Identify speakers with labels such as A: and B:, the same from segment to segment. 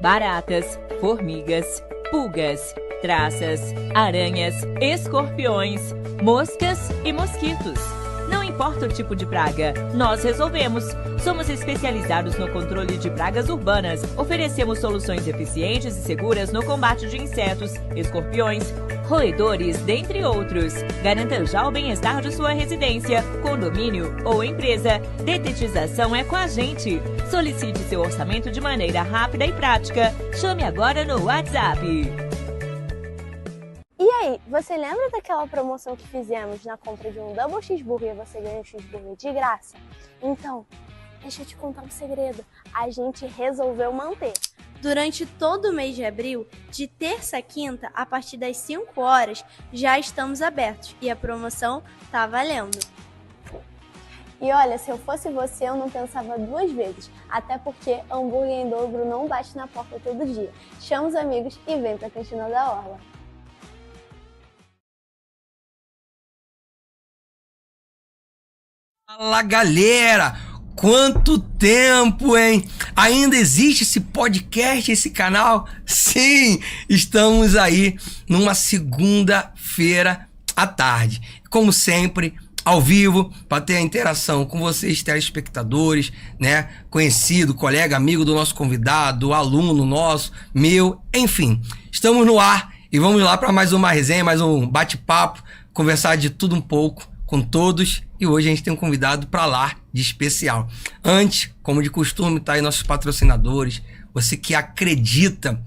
A: baratas, formigas, pulgas, traças, aranhas, escorpiões, moscas e mosquitos. Não importa o tipo de praga, nós resolvemos. Somos especializados no controle de pragas urbanas. Oferecemos soluções eficientes e seguras no combate de insetos, escorpiões, roedores, dentre outros. Garanta já o bem-estar de sua residência, condomínio ou empresa. Detetização é com a gente. Solicite seu orçamento de maneira rápida e prática. Chame agora no WhatsApp.
B: E aí, você lembra daquela promoção que fizemos na compra de um Double Cheeseburger e você ganha um cheeseburger de graça? Então, deixa eu te contar um segredo. A gente resolveu manter. Durante todo o mês de abril, de terça a quinta, a partir das 5 horas, já estamos abertos e a promoção tá valendo. E olha, se eu fosse você, eu não pensava duas vezes, até porque hambúrguer em dobro não bate na porta todo dia. Chama os amigos e vem pra Cantina da Orla.
C: Fala, galera! Quanto tempo, hein? Ainda existe esse podcast, esse canal? Sim! Estamos aí numa segunda-feira à tarde. Como sempre, ao vivo, para ter a interação com vocês, telespectadores, né? Conhecido, colega, amigo do nosso convidado, aluno nosso, meu, enfim. Estamos no ar e vamos lá para mais uma resenha, mais um bate-papo, conversar de tudo um pouco com todos. E hoje a gente tem um convidado para lá de especial. Antes, como de costume, tá aí nossos patrocinadores. Você que acredita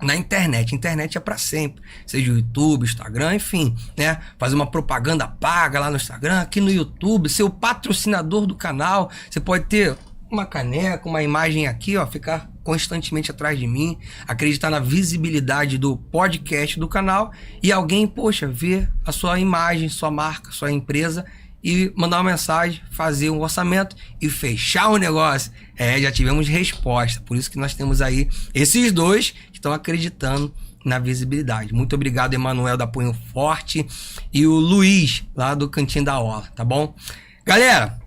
C: na internet. Internet é para sempre. Seja o YouTube, Instagram, enfim, né? Fazer uma propaganda paga lá no Instagram, aqui no YouTube, ser o patrocinador do canal. Você pode ter uma caneca, uma imagem aqui, ó, ficar constantemente atrás de mim, acreditar na visibilidade do podcast do canal e alguém, poxa, ver a sua imagem, sua marca, sua empresa e mandar uma mensagem, fazer um orçamento e fechar o negócio. Já tivemos resposta. Por isso que nós temos aí esses dois que estão acreditando na visibilidade. Muito obrigado, Emanuel da Punho Forte e o Luiz, lá do Cantinho da Orla, tá bom? Galera,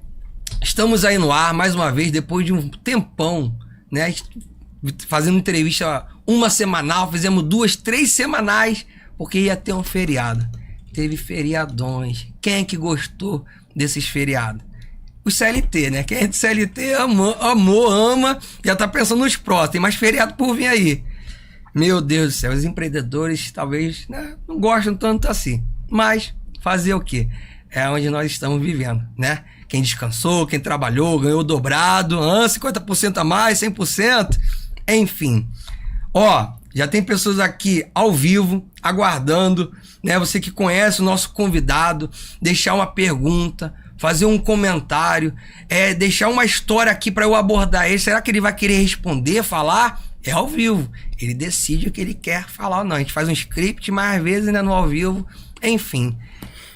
C: estamos aí no ar, mais uma vez, depois de um tempão, né? Fazendo entrevista uma semanal, fizemos 2, 3 semanais, porque ia ter um feriado. Teve feriadões. Quem é que gostou desses feriados? O CLT, né? Quem é de CLT amou, ama, já tá pensando nos próximos. Tem mais feriado por vir aí. Meu Deus do céu, os empreendedores talvez, né, não gostam tanto assim. Mas fazer o quê? É onde nós estamos vivendo, né? Quem descansou, quem trabalhou, ganhou dobrado, 50% a mais, 100%. Enfim. Ó, já tem pessoas aqui ao vivo, aguardando, né? Você que conhece o nosso convidado, deixar uma pergunta, fazer um comentário, deixar uma história aqui para eu abordar ele. Será que ele vai querer responder, falar? É ao vivo. Ele decide o que ele quer falar ou não. A gente faz um script, mas às vezes ainda no ao vivo. Enfim.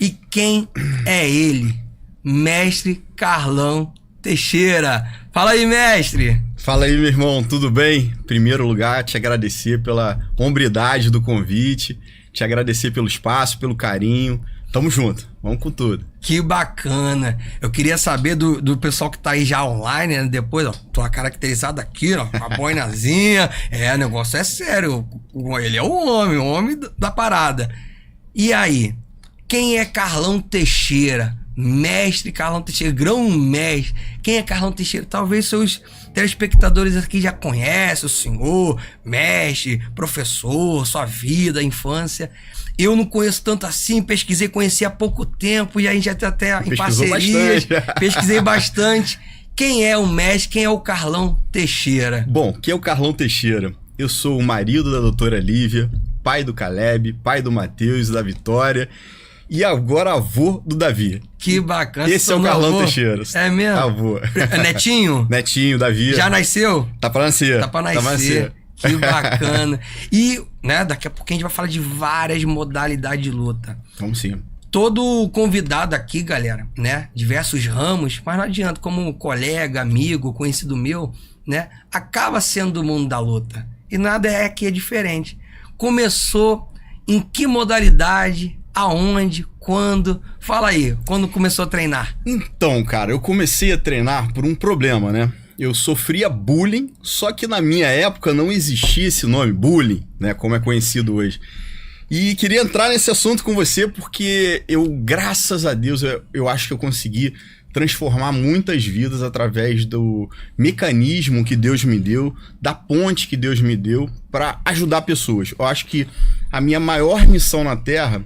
C: E quem é ele? Mestre Carlão Teixeira. Fala aí, mestre.
D: Fala aí, meu irmão, tudo bem? Em primeiro lugar, te agradecer pela hombridade do convite, te agradecer pelo espaço, pelo carinho. Tamo junto, vamos com tudo.
C: Que bacana. Eu queria saber do pessoal que tá aí já online, né? Depois, ó, tua caracterizada aqui, ó, com a boinazinha. O negócio é sério. Ele é o homem da parada. E aí, quem é Carlão Teixeira? Mestre Carlão Teixeira, grão-mestre. Quem é Carlão Teixeira? Talvez seus telespectadores aqui já conhecem o senhor, mestre, professor, sua vida, infância. Eu não conheço tanto assim, pesquisei, conheci há pouco tempo e a gente já tá até em parcerias. Pesquisei bastante. Quem é o mestre? Quem é o Carlão Teixeira?
D: Bom, quem é o Carlão Teixeira? Eu sou o marido da doutora Lívia, pai do Caleb, pai do Matheus e da Vitória. E agora avô do Davi.
C: Que bacana.
D: Esse é o Carlão Teixeira.
C: É mesmo?
D: Avô.
C: Netinho?
D: Netinho, Davi.
C: Já nasceu?
D: Tá pra nascer.
C: Tá pra nascer. Que bacana. E, né, daqui a pouquinho a gente vai falar de várias modalidades de luta.
D: Vamos sim.
C: Todo convidado aqui, galera, né, diversos ramos, mas não adianta, como colega, amigo, conhecido meu, né, acaba sendo do mundo da luta. E nada aqui é diferente. Começou em que modalidade? Aonde? Quando? Fala aí, quando começou a treinar?
D: Então, cara, eu comecei a treinar por um problema, né? eu sofria bullying, só que na minha época não existia esse nome, bullying, né, como é conhecido hoje. E queria entrar nesse assunto com você porque eu, graças a Deus, eu acho que eu consegui transformar muitas vidas através do mecanismo que Deus me deu, da ponte que Deus me deu para ajudar pessoas. Eu acho que a minha maior missão na Terra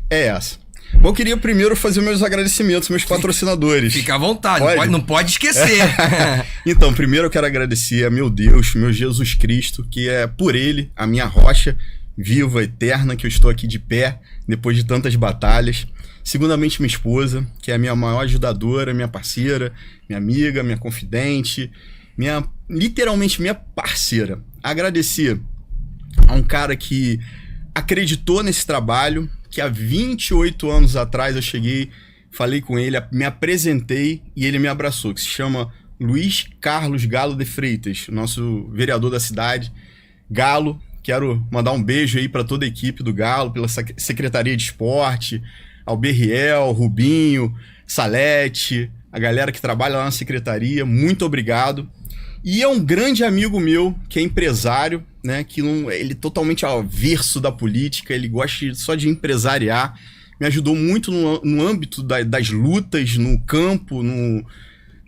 D: é essa. Bom, eu queria primeiro fazer meus agradecimentos, meus patrocinadores.
C: Fica à vontade, não pode esquecer.
D: Então, primeiro eu quero agradecer a meu Deus, meu Jesus Cristo, que é por ele a minha rocha viva, eterna, que eu estou aqui de pé depois de tantas batalhas. Segundamente, minha esposa, que é a minha maior ajudadora, minha parceira, minha amiga, minha confidente, literalmente minha parceira. Agradecer a um cara que acreditou nesse trabalho, que há 28 anos atrás eu cheguei, falei com ele, me apresentei e ele me abraçou, que se chama Luiz Carlos Galo de Freitas, nosso vereador da cidade. Galo, quero mandar um beijo aí para toda a equipe do Galo, pela Secretaria de Esporte, ao Berriel, Rubinho, Salete, a galera que trabalha lá na secretaria, muito obrigado. E é um grande amigo meu, que é empresário, né, que ele é totalmente averso da política, ele gosta só de empresariar, me ajudou muito no âmbito das lutas, no campo,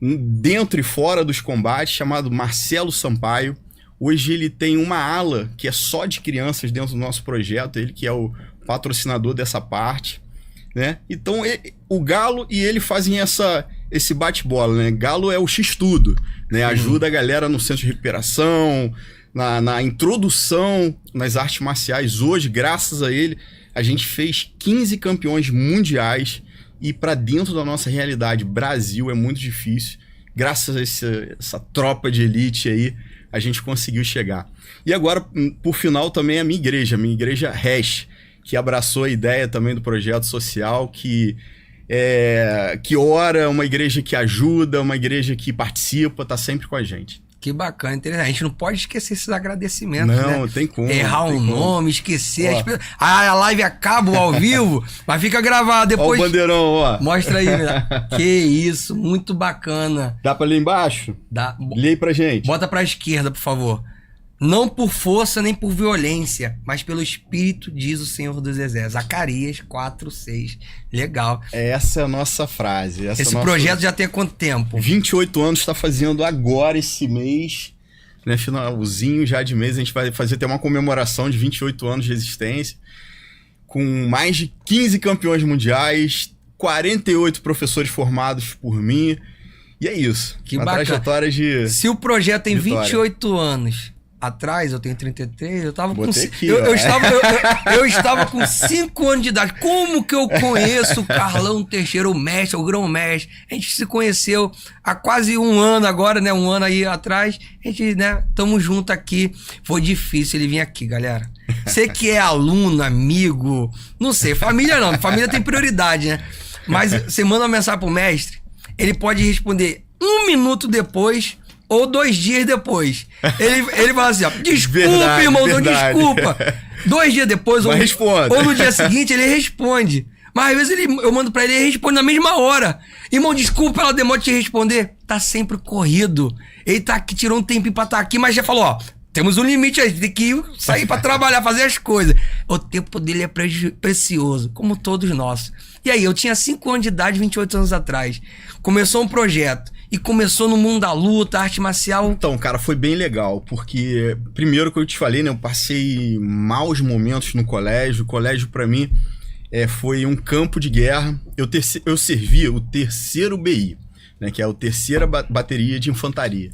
D: dentro e fora dos combates, chamado Marcelo Sampaio. Hoje ele tem uma ala que é só de crianças dentro do nosso projeto, ele que é o patrocinador dessa parte, né? Então o Galo e ele fazem esse bate-bola, né? Galo é o X-Tudo, né? Ajuda a galera no centro de recuperação, na introdução nas artes marciais. Hoje, graças a ele, a gente fez 15 campeões mundiais e para dentro da nossa realidade, Brasil, é muito difícil. Graças a essa tropa de elite aí, a gente conseguiu chegar. E agora, por final, também a minha igreja Hash, que abraçou a ideia também do projeto social, que ora, uma igreja que ajuda, uma igreja que participa, tá sempre com a gente.
C: Que bacana, interessante. A gente não pode esquecer esses agradecimentos, né?
D: Não, tem como.
C: Errar um nome, esquecer. A live acaba ao vivo, mas fica gravado depois.
D: Ó o bandeirão, ó.
C: Mostra aí, né? Que isso, muito bacana.
D: Dá pra ler embaixo?
C: Dá.
D: Lê aí pra gente.
C: Bota pra esquerda, por favor. Não por força nem por violência, mas pelo Espírito, diz o Senhor dos Exércitos. Zacarias 4:6. Legal.
D: Essa é a nossa frase.
C: Esse projeto já tem quanto tempo?
D: 28 anos, está fazendo agora esse mês, né? Finalzinho já de mês, a gente vai fazer até uma comemoração de 28 anos de existência, com mais de 15 campeões mundiais, 48 professores formados por mim. E é isso.
C: Que
D: uma
C: bacana.
D: Trajetória de.
C: Se o projeto tem
D: vitória.
C: 28 anos atrás, eu tenho 33, eu tava com...
D: Aqui,
C: eu estava com 5 anos de idade. Como que eu conheço o Carlão Teixeira, o mestre, o grão-mestre? A gente se conheceu há quase um ano agora, né? Um ano aí atrás. A gente, né? Tamo junto aqui. Foi difícil ele vir aqui, galera. Você que é aluno, amigo, não sei, família não. Família tem prioridade, né? Mas você manda uma mensagem pro mestre, ele pode responder 1 minuto depois ou 2 dias depois. Ele fala assim, ó, desculpa, verdade, irmão, verdade. Desculpa. 2 dias depois, ou no dia seguinte, ele responde. Mas às vezes eu mando pra ele e ele responde na mesma hora. Irmão, desculpa ela demora de te responder. Tá sempre corrido. Ele tá aqui, tirou um tempinho pra estar aqui, mas já falou, ó, temos um limite aí, tem que sair pra trabalhar, fazer as coisas. O tempo dele é precioso, como todos nós. E aí, eu tinha 5 anos de idade, 28 anos atrás. Começou um projeto. E começou no mundo da luta, arte marcial.
D: Então, cara, foi bem legal, porque primeiro que eu te falei, né, eu passei maus momentos no colégio. O colégio, pra mim, foi um campo de guerra. Eu servia o 3º BI, né, que é a 3ª bateria de infantaria.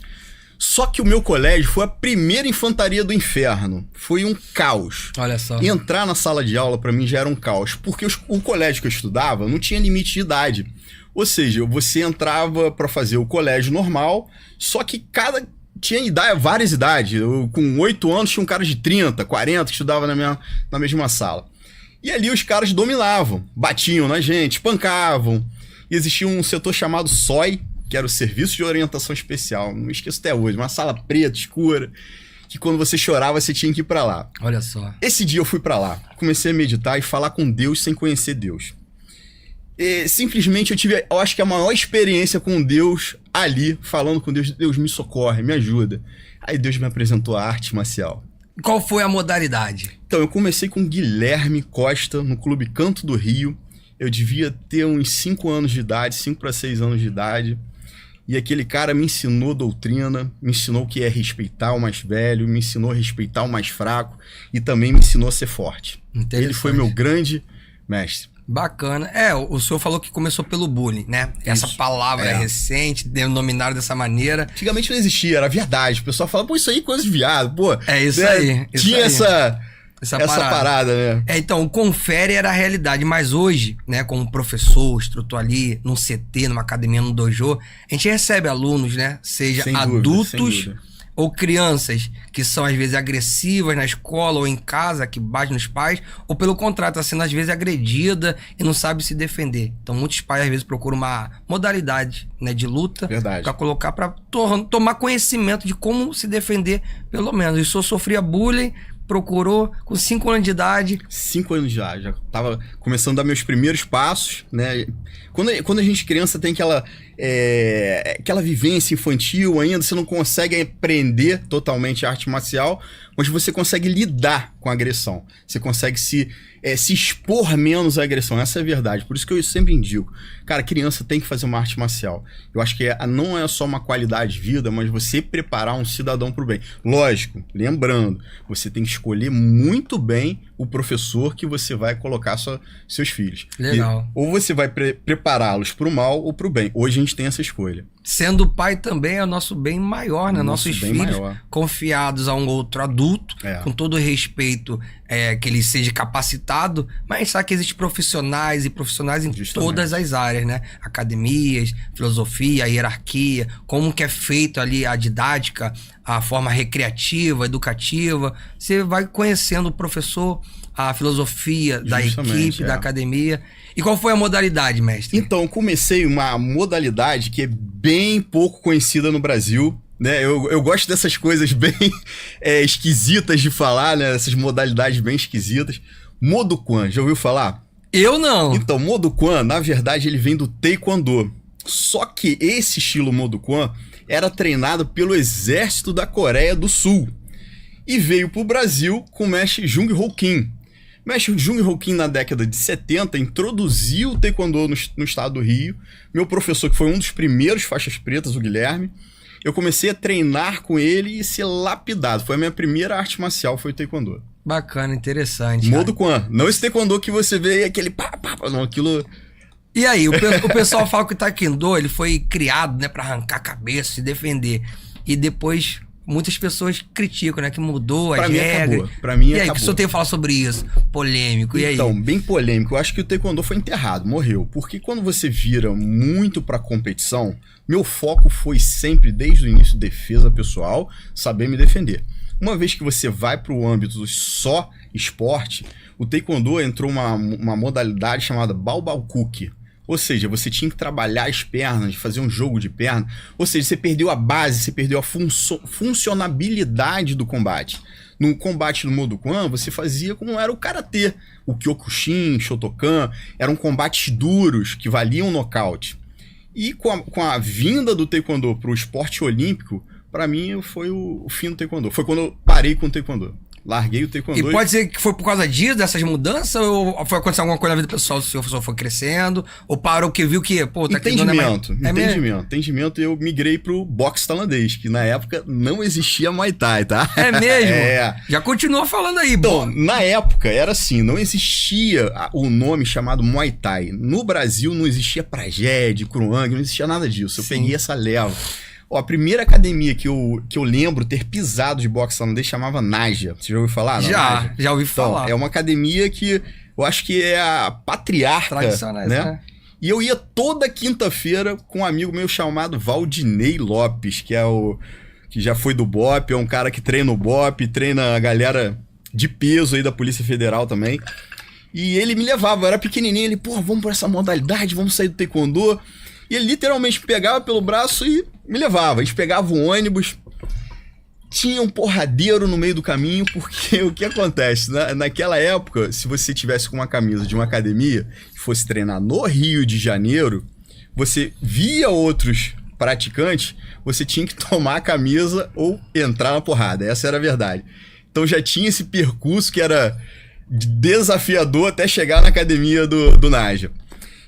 D: Só que o meu colégio foi a primeira infantaria do inferno. Foi um caos.
C: Olha só.
D: Entrar na sala de aula, pra mim, já era um caos, porque o colégio que eu estudava não tinha limite de idade. Ou seja, você entrava para fazer o colégio normal, só que tinha várias idades. Com 8 anos tinha um cara de 30, 40 que estudava na mesma sala. E ali os caras dominavam, batiam na gente, espancavam. E existia um setor chamado SOI, que era o Serviço de Orientação Especial. Não me esqueço até hoje, uma sala preta, escura, que quando você chorava você tinha que ir para lá.
C: Olha só.
D: Esse dia eu fui para lá, comecei a meditar e falar com Deus sem conhecer Deus. simplesmente eu tive, eu acho que a maior experiência com Deus ali, falando com Deus, Deus me socorre, me ajuda. Aí Deus me apresentou a arte marcial.
C: Qual foi a modalidade?
D: Então, eu comecei com Guilherme Costa, no Clube Canto do Rio. Eu devia ter uns 5 anos de idade, 5 para 6 anos de idade. E aquele cara me ensinou doutrina, me ensinou o que é respeitar o mais velho, me ensinou a respeitar o mais fraco e também me ensinou a ser forte. Ele foi meu grande mestre.
C: Bacana. O senhor falou que começou pelo bullying, né? Essa palavra é recente, denominaram dessa maneira.
D: Antigamente não existia, era verdade. O pessoal fala, pô, isso aí é coisa de viado, pô.
C: É isso aí.
D: Tinha essa parada, né?
C: Então, o confere era a realidade, mas hoje, né, como professor, instrutor ali, num CT, numa academia, num dojo, a gente recebe alunos, né? Seja
D: Sem
C: adultos
D: dúvida.
C: Ou crianças que são às vezes agressivas na escola ou em casa, que batem nos pais, ou pelo contrário, está sendo às vezes agredida e não sabe se defender. Então muitos pais às vezes procuram uma modalidade, né, de luta para colocar, para tomar conhecimento de como se defender, pelo menos. E o senhor sofria bullying, procurou com 5 anos de idade.
D: 5 anos já tava começando a dar meus primeiros passos, né? Quando a gente criança tem aquela vivência infantil ainda, você não consegue aprender totalmente a arte marcial, mas você consegue lidar com a agressão. Você consegue se expor menos à agressão. Essa é a verdade. Por isso que eu sempre indico. Cara, criança tem que fazer uma arte marcial. Eu acho que não é só uma qualidade de vida, mas você preparar um cidadão para o bem. Lógico, lembrando, você tem que escolher muito bem o professor que você vai colocar seus filhos.
C: Legal.
D: Ou você vai prepará-los para o mal ou para o bem. Hoje a gente tem essa escolha.
C: Sendo pai também é o nosso bem maior, né? Nossos filhos
D: maior.
C: Confiados a um outro adulto, com todo o respeito que ele seja capacitado, mas sabe que existem profissionais e profissionais em todas as áreas, né? Academias, filosofia, hierarquia, como que é feito ali a didática, a forma recreativa, educativa. Você vai conhecendo o professor, a filosofia da equipe, da academia. E qual foi a modalidade, mestre?
D: Então, comecei uma modalidade que é bem pouco conhecida no Brasil, né? Eu gosto dessas coisas bem esquisitas de falar, né? Essas modalidades bem esquisitas. Modoquan, já ouviu falar?
C: Eu não.
D: Então, Modoquan, na verdade, ele vem do Taekwondo. Só que esse estilo Modoquan era treinado pelo exército da Coreia do Sul. E veio pro Brasil com o mestre Jung Ho Kim. O mestre Jung Ho Kim, na década de 70, introduziu o Taekwondo no estado do Rio. Meu professor, que foi um dos primeiros faixas pretas, o Guilherme, eu comecei a treinar com ele e ser lapidado. Foi a minha primeira arte marcial, foi o Taekwondo.
C: Bacana, interessante.
D: Modoquan. Não esse Taekwondo que você vê aquele não, aquilo...
C: E aí, o pessoal fala que o Taekwondo, ele foi criado, né, pra arrancar a cabeça, se defender. E depois... muitas pessoas criticam, né? Que mudou as regras.
D: Pra mim,
C: e aí, o que o senhor tem a falar sobre isso? Polêmico, e aí?
D: Então, bem polêmico. Eu acho que o Taekwondo foi enterrado, morreu. Porque quando você vira muito pra competição, meu foco foi sempre, desde o início, defesa pessoal, saber me defender. Uma vez que você vai pro âmbito só esporte, o Taekwondo entrou uma modalidade chamada Balbalkuki. Ou seja, você tinha que trabalhar as pernas, fazer um jogo de perna. Ou seja, você perdeu a base, você perdeu a funcionabilidade do combate. No combate no Modoquan, você fazia como era o Karatê. O Kyokushin, Shotokan, eram combates duros, que valiam nocaute. E com a vinda do Taekwondo para o esporte olímpico, para mim foi o fim do Taekwondo. Foi quando eu parei com o Taekwondo. Larguei o Taekwondo.
C: E pode ser que foi por causa disso, dessas mudanças, ou foi acontecer alguma coisa na vida pessoal, o senhor foi crescendo, ou parou que viu que, pô, tá
D: Entendimento, eu migrei pro boxe tailandês, que na época não existia Muay Thai, tá?
C: É mesmo? Já continua falando aí,
D: então, na época era assim, não existia o nome chamado Muay Thai. No Brasil não existia Prajed, Kruang, não existia nada disso. Eu peguei essa leva. Ó, a primeira academia que eu lembro ter pisado de boxe tailandês chamava Naja. Você já ouviu falar?
C: Já ouvi falar.
D: É uma academia que eu acho que é a patriarca, né? E eu ia toda quinta-feira com um amigo meu chamado Valdinei Lopes, que já foi do BOP, é um cara que treina o BOP, treina a galera de peso aí da Polícia Federal também. E ele me levava, eu era pequenininho, ele, pô, vamos pra essa modalidade, vamos sair do Taekwondo. E ele literalmente me pegava pelo braço e me levava. A gente pegava um ônibus. tinha um porradeiro no meio do caminho, porque o que acontece? Naquela época, se você tivesse com uma camisa de uma academia e fosse treinar no Rio de Janeiro, você via outros praticantes, você tinha que tomar a camisa ou entrar na porrada. Essa era a verdade. Então já tinha esse percurso que era desafiador até chegar na academia do Naja.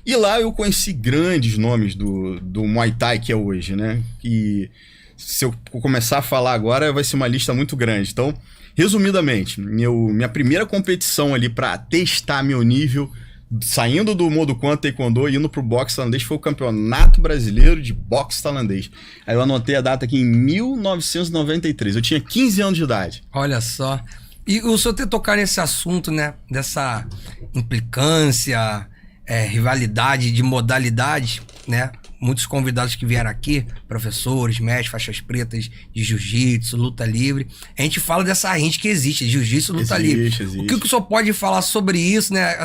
D: E lá eu conheci grandes nomes do Muay Thai que é hoje, né? E se eu começar a falar agora, vai ser uma lista muito grande. Então, resumidamente, minha primeira competição ali para testar meu nível, saindo do Muay Thai Taekwondo e indo pro boxe tailandês, foi o Campeonato Brasileiro de Boxe Tailandês. Aí eu anotei a data aqui em 1993. Eu tinha 15 anos de idade.
C: Olha só. E o senhor ter tocado nesse assunto, né? Dessa implicância, rivalidade de modalidade, né? Muitos convidados que vieram aqui, professores, mestres, faixas pretas de jiu-jitsu, luta livre. A gente fala dessa rincha que existe, jiu-jitsu, luta livre.
D: Existe.
C: O que o senhor pode falar sobre isso, né?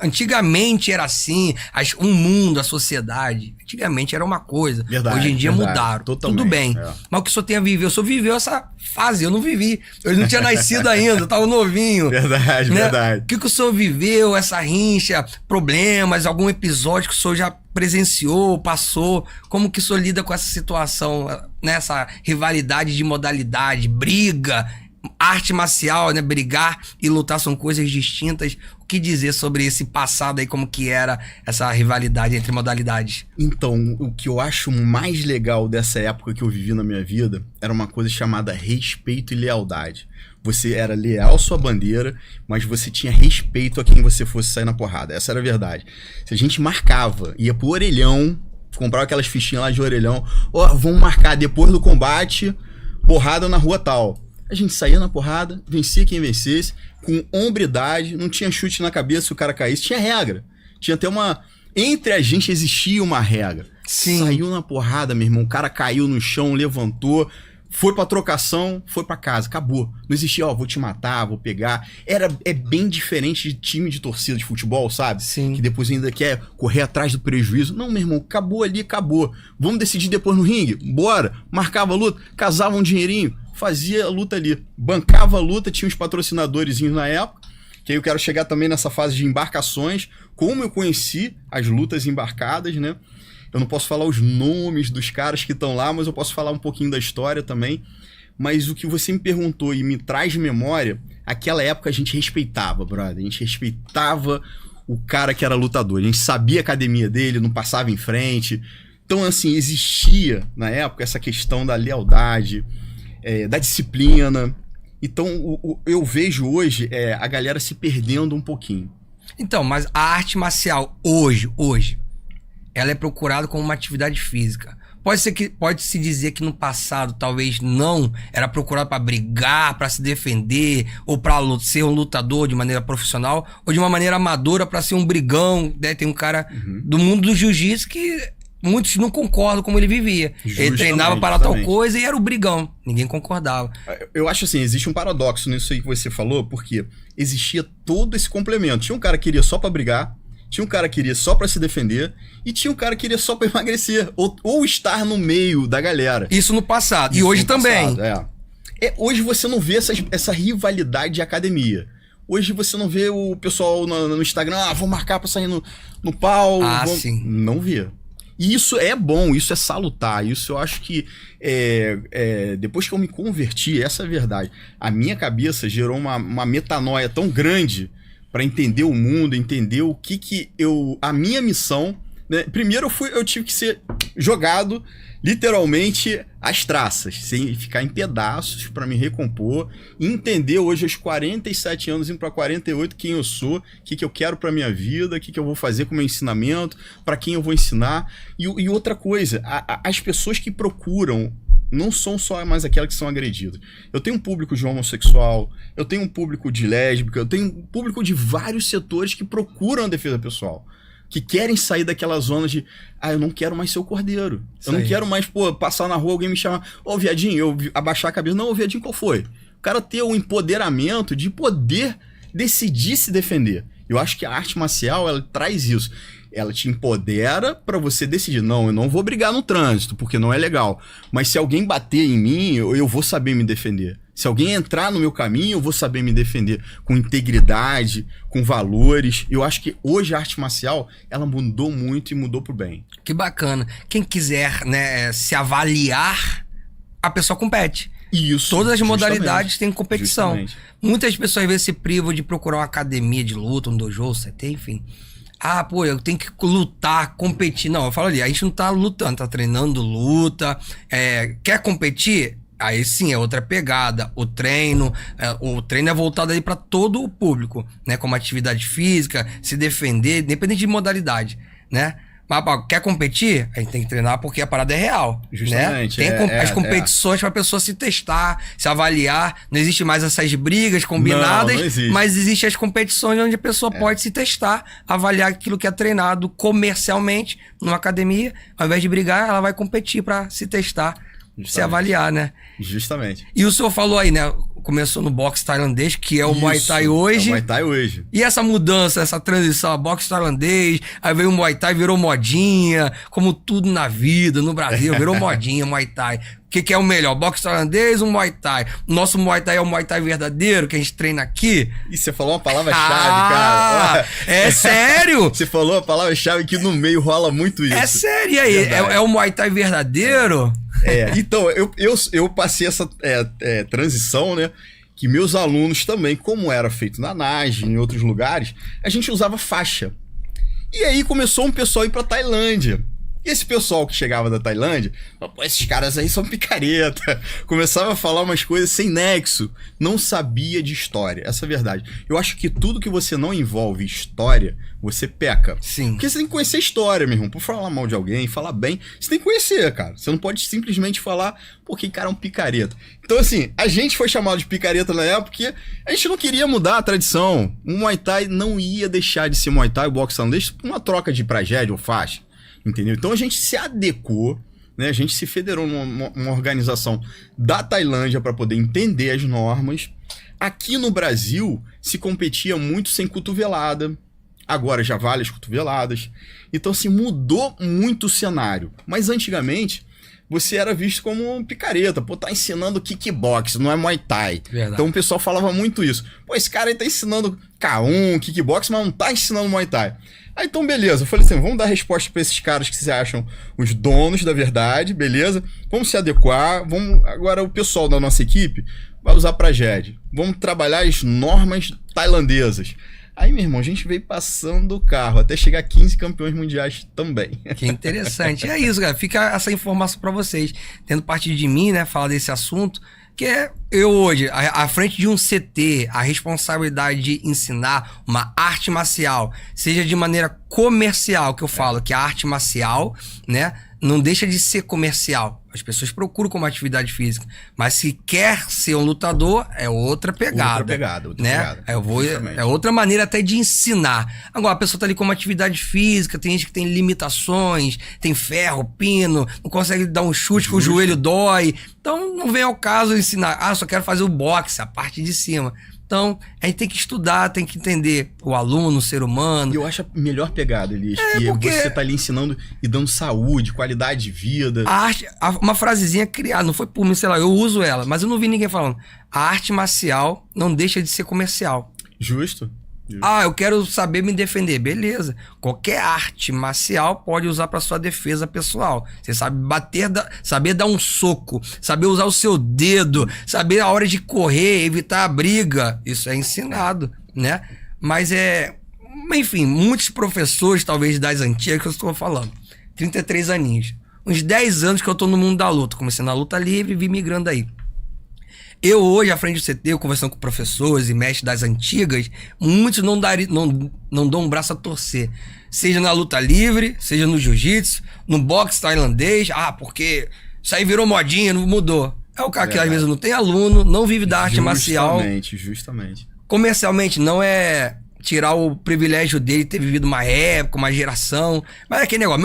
C: Antigamente era assim, um mundo, a sociedade. Antigamente era uma coisa.
D: Verdade,
C: hoje em dia
D: verdade,
C: mudaram.
D: totalmente,
C: Tudo bem. Mas o que o senhor tem a viver? O senhor viveu essa fase, eu não vivi. Eu não tinha nascido ainda, eu tava novinho.
D: Verdade,
C: né?
D: verdade.
C: O que o senhor viveu, essa rincha, problemas, algum episódio que o senhor já presenciou, passou? Como que o senhor lida com essa situação, nessa rivalidade de modalidade, briga, arte marcial, né? Brigar e lutar são coisas distintas. O que dizer sobre esse passado aí, como que era essa rivalidade entre modalidades?
D: Então, o que eu acho mais legal dessa época que eu vivi na minha vida era uma coisa chamada respeito e lealdade. Você era leal à sua bandeira, mas você tinha respeito a quem você fosse sair na porrada. Essa era a verdade. Se a gente marcava, ia pro orelhão, comprava aquelas fichinhas lá de orelhão, vamos marcar depois do combate, porrada na rua tal. A gente saía na porrada, vencia quem vencesse, com hombridade, não tinha chute na cabeça se o cara caísse, tinha regra. Tinha até uma... Entre a gente existia uma regra.
C: Sim.
D: Saiu na porrada, meu irmão, o cara caiu no chão, levantou, foi pra trocação, foi pra casa, acabou. Não existia, vou te matar, vou pegar. É bem diferente de time de torcida de futebol, sabe?
C: Sim.
D: Que depois ainda quer correr atrás do prejuízo. Não, meu irmão, acabou ali, acabou. Vamos decidir depois no ringue? Bora. Marcava a luta, casava um dinheirinho, fazia a luta ali. Bancava a luta, tinha uns patrocinadorzinhos na época. Que aí eu quero chegar também nessa fase de embarcações. Como eu conheci as lutas embarcadas, né? Eu não posso falar os nomes dos caras que estão lá, mas eu posso falar um pouquinho da história também. Mas o que você me perguntou e me traz de memória, aquela época a gente respeitava, brother. A gente respeitava o cara que era lutador. A gente sabia a academia dele, não passava em frente. Então, assim, existia na época essa questão da lealdade, da disciplina. Então, eu vejo hoje a galera se perdendo um pouquinho.
C: Então, mas a arte marcial hoje, ela é procurada como uma atividade física. Pode-se dizer que no passado talvez não era procurado para brigar, para se defender, ou para ser um lutador de maneira profissional, ou de uma maneira amadora para ser um brigão, né? Tem um cara do mundo do jiu-jitsu que muitos não concordam como ele vivia. Ele treinava para tal coisa e era o brigão. Ninguém concordava.
D: Eu acho assim, existe um paradoxo nisso aí que você falou, porque existia todo esse complemento. Tinha um cara que queria só para brigar, tinha um cara que queria só pra se defender e tinha um cara que queria só pra emagrecer ou estar no meio da galera.
C: Isso no passado.
D: Isso
C: e hoje
D: no
C: também.
D: Passado, hoje você não vê essa rivalidade de academia. Hoje você não vê o pessoal no Instagram, vou marcar pra sair no pau.
C: Sim.
D: Não vê. E isso é bom, isso é salutar. Isso eu acho que depois que eu me converti, essa é a verdade. A minha cabeça gerou uma metanoia tão grande para entender o mundo, entender o que a minha missão, né? Primeiro eu tive que ser jogado literalmente às traças, sem ficar em pedaços para me recompor e entender hoje aos 47 anos, indo para 48, quem eu sou, o que eu quero para minha vida, o que eu vou fazer com o meu ensinamento, para quem eu vou ensinar. E outra coisa, as pessoas que procuram não são só mais aquelas que são agredidas. Eu tenho um público de homossexual, eu tenho um público de lésbica, eu tenho um público de vários setores que procuram a defesa pessoal, que querem sair daquela zona de, eu não quero mais ser o cordeiro. Eu não quero mais, passar na rua, alguém me chamar, viadinho, eu abaixar a cabeça. Não, viadinho, qual foi? O cara ter o empoderamento de poder decidir se defender. Eu acho que a arte marcial, ela traz isso. ela te empodera pra você decidir, não, eu não vou brigar no trânsito, porque não é legal. Mas se alguém bater em mim, eu vou saber me defender. Se alguém entrar no meu caminho, eu vou saber me defender com integridade, com valores. Eu acho que hoje a arte marcial, ela mudou muito e mudou pro bem.
C: Que bacana. Quem quiser, né, se avaliar, a pessoa compete.
D: Isso.
C: Todas as modalidades têm competição.
D: Justamente.
C: Muitas pessoas às vezes se privam de procurar uma academia de luta, um dojo, CT, enfim. Ah, pô, eu tenho que lutar, competir. Não, eu falo ali, a gente não tá lutando, tá treinando luta. Quer competir? Aí sim, é outra pegada. O treino é voltado aí para todo o público, né? Como atividade física, se defender, independente de modalidade, né? Mas, quer competir? A gente tem que treinar porque a parada é real.
D: Justamente.
C: Né? Tem as competições pra pessoa se testar, se avaliar. Não existe mais essas brigas combinadas,
D: não existe.
C: Mas existem as competições onde a pessoa pode se testar, avaliar aquilo que é treinado comercialmente numa academia. Ao invés de brigar, ela vai competir pra se testar, se avaliar, né?
D: Justamente.
C: E o senhor falou aí, né? Começou no boxe tailandês, que é o Muay Thai hoje.
D: É o Muay Thai hoje.
C: E essa mudança, essa transição, boxe tailandês, aí veio o Muay Thai, virou modinha, como tudo na vida, no Brasil, virou modinha, Muay Thai. O que é o melhor, boxe tailandês ou Muay Thai? Nosso Muay Thai é o Muay Thai verdadeiro, que a gente treina aqui?
D: E você falou uma palavra-chave, cara.
C: É sério?
D: Você falou uma palavra-chave que no meio rola muito isso.
C: É sério, e aí? É o Muay Thai verdadeiro?
D: Então, eu passei essa transição, né? Que meus alunos também, como era feito na NAGE, em outros lugares, a gente usava faixa. E aí começou um pessoal a ir pra Tailândia. E esse pessoal que chegava da Tailândia, pô, esses caras aí são picareta. Começava a falar umas coisas sem nexo. Não sabia de história. Essa é a verdade. Eu acho que tudo que você não envolve história, você peca.
C: Sim.
D: Porque você tem que conhecer a história, meu irmão. Por falar mal de alguém, falar bem, você tem que conhecer, cara. Você não pode simplesmente falar, pô, que cara é um picareta. Então, assim, a gente foi chamado de picareta na época porque a gente não queria mudar a tradição. O Muay Thai não ia deixar de ser Muay Thai, o boxe tailandês, por uma troca de tragédia ou faixa. Entendeu? Então a gente se adequou, né? A gente se federou numa organização da Tailândia para poder entender as normas. Aqui no Brasil se competia muito sem cotovelada. Agora já vale as cotoveladas. Então assim, mudou muito o cenário. Mas antigamente você era visto como um picareta. Pô, tá ensinando kickbox, não é Muay Thai.
C: Verdade.
D: Então o pessoal falava muito isso. Pô, esse cara aí tá ensinando K1, kickbox, mas não tá ensinando Muay Thai. Aí então, beleza, eu falei assim, vamos dar resposta pra esses caras que se acham os donos da verdade, beleza? Vamos se adequar, agora o pessoal da nossa equipe vai usar tragédia. Vamos trabalhar as normas tailandesas. Aí, meu irmão, a gente veio passando o carro até chegar a 15 campeões mundiais também.
C: Que interessante. É isso, cara. Fica essa informação pra vocês. Tendo parte de mim, né, falar desse assunto, que é eu hoje, à frente de um CT, a responsabilidade de ensinar uma arte marcial, seja de maneira comercial, que eu falo, que a arte marcial, né, não deixa de ser comercial. As pessoas procuram como atividade física, mas se quer ser um lutador, é outra pegada. Outra pegada. É outra maneira até de ensinar. Agora, a pessoa tá ali como atividade física, tem gente que tem limitações, tem ferro, pino, não consegue dar um chute que o joelho dói. Então, não vem ao caso ensinar. Ah, só quero fazer o boxe, a parte de cima. Então, a gente tem que estudar, tem que entender o aluno, o ser humano.
D: E eu acho a melhor pegada, Elias, que porque você tá ali ensinando e dando saúde, qualidade de vida.
C: A arte, uma frasezinha criada, não foi por mim, sei lá, eu uso ela, mas eu não vi ninguém falando. A arte marcial não deixa de ser comercial.
D: Justo.
C: Ah, eu quero saber me defender. Beleza. Qualquer arte marcial pode usar para sua defesa pessoal. Você sabe bater, saber dar um soco, saber usar o seu dedo, saber a hora de correr, evitar a briga. Isso é ensinado, né? Mas enfim, muitos professores, talvez das antigas que eu estou falando. 33 aninhos. Uns 10 anos que eu tô no mundo da luta. Comecei na luta livre e vim migrando aí. Eu hoje, à frente do CT, conversando com professores e mestres das antigas, muitos não dão um braço a torcer. Seja na luta livre, seja no jiu-jitsu, no boxe tailandês. Ah, porque isso aí virou modinha, não mudou. É o cara que às vezes não tem aluno, não vive da arte marcial.
D: Justamente.
C: Comercialmente não é tirar o privilégio dele ter vivido uma época, uma geração. Mas é aquele negócio,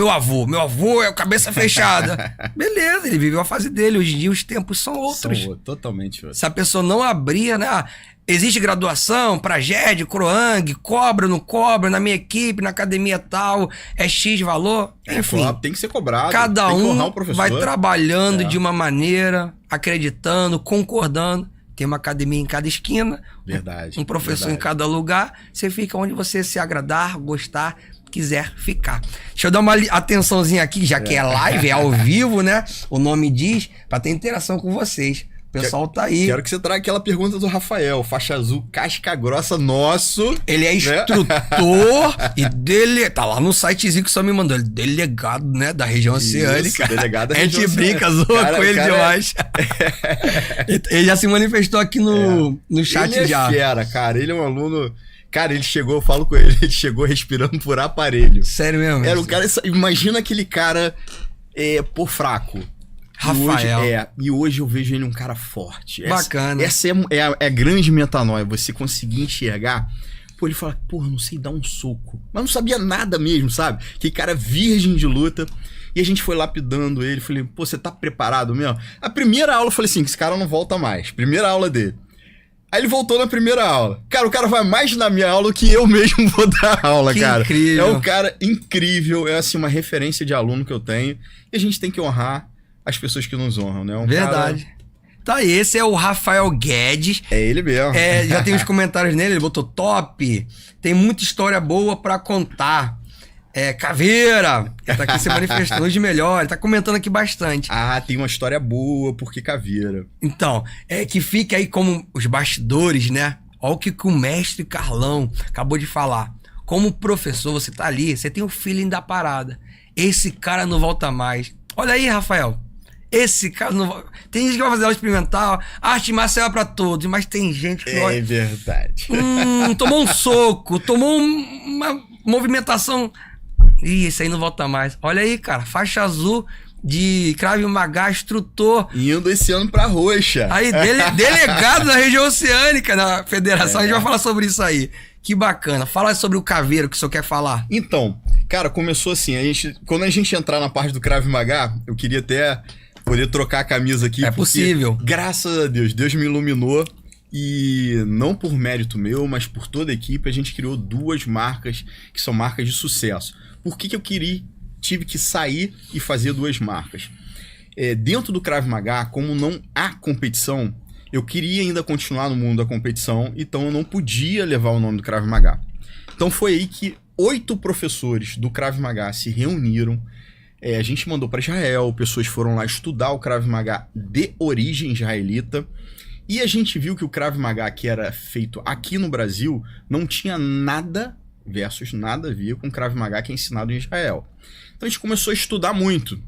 C: meu avô é o cabeça fechada. Beleza, ele viveu a fase dele. Hoje em dia os tempos são outros.
D: São totalmente outros.
C: Se a pessoa não abrir, né? existe graduação para JED, Croang, cobra, não cobra, na minha equipe, na academia tal, é X valor, enfim.
D: Tem que ser cobrado.
C: Cada
D: tem que
C: um
D: honrar o professor.
C: vai trabalhando de uma maneira, acreditando, concordando. Tem uma academia em cada esquina,
D: Verdade.
C: um professor
D: verdade.
C: em cada lugar. Você fica onde você se agradar, gostar, quiser ficar. Deixa eu dar uma atençãozinha aqui, já que é live, é ao vivo, né? O nome diz, para ter interação com vocês. O pessoal tá aí.
D: Quero que você traga aquela pergunta do Rafael. Faixa azul, casca grossa, nosso.
C: Ele é instrutor e dele. Tá lá no sitezinho que só me mandou. Ele é delegado, né? Da região oceânica.
D: Delegado da
C: A gente
D: região
C: brinca,
D: oceânica.
C: zoa com ele
D: cara
C: demais. Ele já se manifestou aqui no chat
D: ele
C: já.
D: é fera, cara. Ele é um aluno. Cara, ele chegou, eu falo com ele, ele chegou respirando por aparelho.
C: Sério mesmo?
D: Era um cara. Imagina aquele cara por fraco.
C: Rafael.
D: E hoje eu vejo ele um cara forte.
C: Bacana.
D: Essa é a grande metanoia, você conseguir enxergar. Pô, ele fala, porra, não sei dar um soco. Mas não sabia nada mesmo, sabe? Que cara virgem de luta. E a gente foi lapidando ele. Falei, pô, você tá preparado mesmo? A primeira aula eu falei assim, que esse cara não volta mais. Primeira aula dele. Aí ele voltou na primeira aula. Cara, o cara vai mais na minha aula do que eu mesmo vou dar aula,
C: Que
D: cara.
C: incrível.
D: É um cara incrível. É assim, uma referência de aluno que eu tenho. E a gente tem que honrar as pessoas que nos honram, né?
C: Verdade. Tá aí, esse é o Rafael Guedes.
D: É ele mesmo.
C: Já tem os comentários nele, ele botou top. Tem muita história boa pra contar. Caveira, ele tá aqui se manifestando de melhor, ele tá comentando aqui bastante.
D: Ah, tem uma história boa, porque caveira.
C: Então, que fique aí como os bastidores, né? Olha o que o mestre Carlão acabou de falar. Como professor, você tá ali, você tem o feeling da parada. Esse cara não volta mais. Olha aí, Rafael. Esse cara não... Tem gente que vai fazer aula experimental, arte marcial é pra todos, mas tem gente que...
D: É verdade.
C: Tomou um soco, tomou uma movimentação... Ih, esse aí não volta mais. Olha aí, cara, faixa azul de Krav Maga, instrutor.
D: Indo esse ano pra roxa.
C: Aí, delegado da região oceânica, na federação, a gente vai falar sobre isso aí. Que bacana. Fala sobre o caveiro que o senhor quer falar.
D: Então, cara, começou assim, quando a gente entrar na parte do Krav Maga, eu queria até poder trocar a camisa aqui.
C: É possível.
D: Graças a Deus, Deus me iluminou e não por mérito meu, mas por toda a equipe, a gente criou 2 marcas que são marcas de sucesso. Por que eu tive que sair e fazer 2 marcas? Dentro do Krav Maga, como não há competição, eu queria ainda continuar no mundo da competição, então eu não podia levar o nome do Krav Maga. Então foi aí que 8 professores do Krav Maga se reuniram. A gente mandou para Israel, pessoas foram lá estudar o Krav Maga de origem israelita. E a gente viu que o Krav Maga que era feito aqui no Brasil não tinha nada a ver com o Krav Maga que é ensinado em Israel. Então a gente começou a estudar muito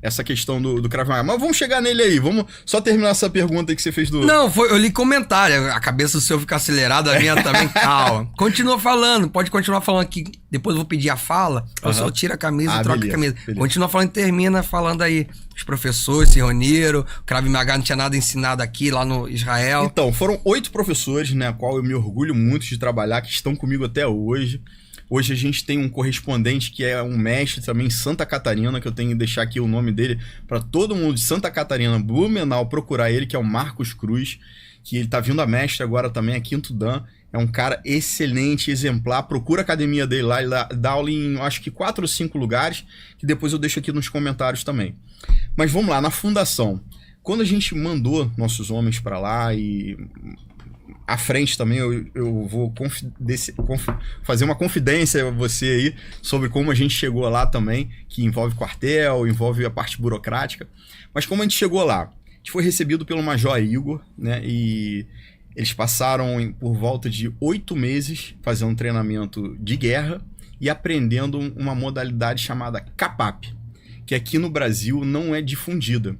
D: essa questão do Krav Maga. Mas vamos chegar nele aí. Vamos só terminar essa pergunta que você fez do...
C: Não, eu li comentário. A cabeça do seu fica acelerada, a minha também. Calma. Continua falando. Pode continuar falando aqui. Depois eu vou pedir a fala. Eu só tiro a camisa e troco a camisa. Beleza. Continua falando e termina falando aí. Os professores se reuniram. O Krav Maga não tinha nada ensinado aqui, lá no Israel.
D: Então, foram 8 professores, né? A qual eu me orgulho muito de trabalhar, que estão comigo até hoje. Hoje a gente tem um correspondente que é um mestre também em Santa Catarina, que eu tenho que deixar aqui o nome dele para todo mundo de Santa Catarina, Blumenau, procurar ele, que é o Marcos Cruz, que ele tá vindo a mestre agora também, a Quinto Dan. É um cara excelente, exemplar. Procura a academia dele lá, ele dá aula em acho que 4 ou 5 lugares, que depois eu deixo aqui nos comentários também. Mas vamos lá, na fundação. Quando a gente mandou nossos homens para lá e... à frente também, eu vou fazer uma confidência a você aí sobre como a gente chegou lá também, que envolve quartel, envolve a parte burocrática. Mas como a gente chegou lá? A gente foi recebido pelo Major Igor, né? E eles passaram por volta de 8 meses fazendo um treinamento de guerra e aprendendo uma modalidade chamada CAPAP, que aqui no Brasil não é difundida.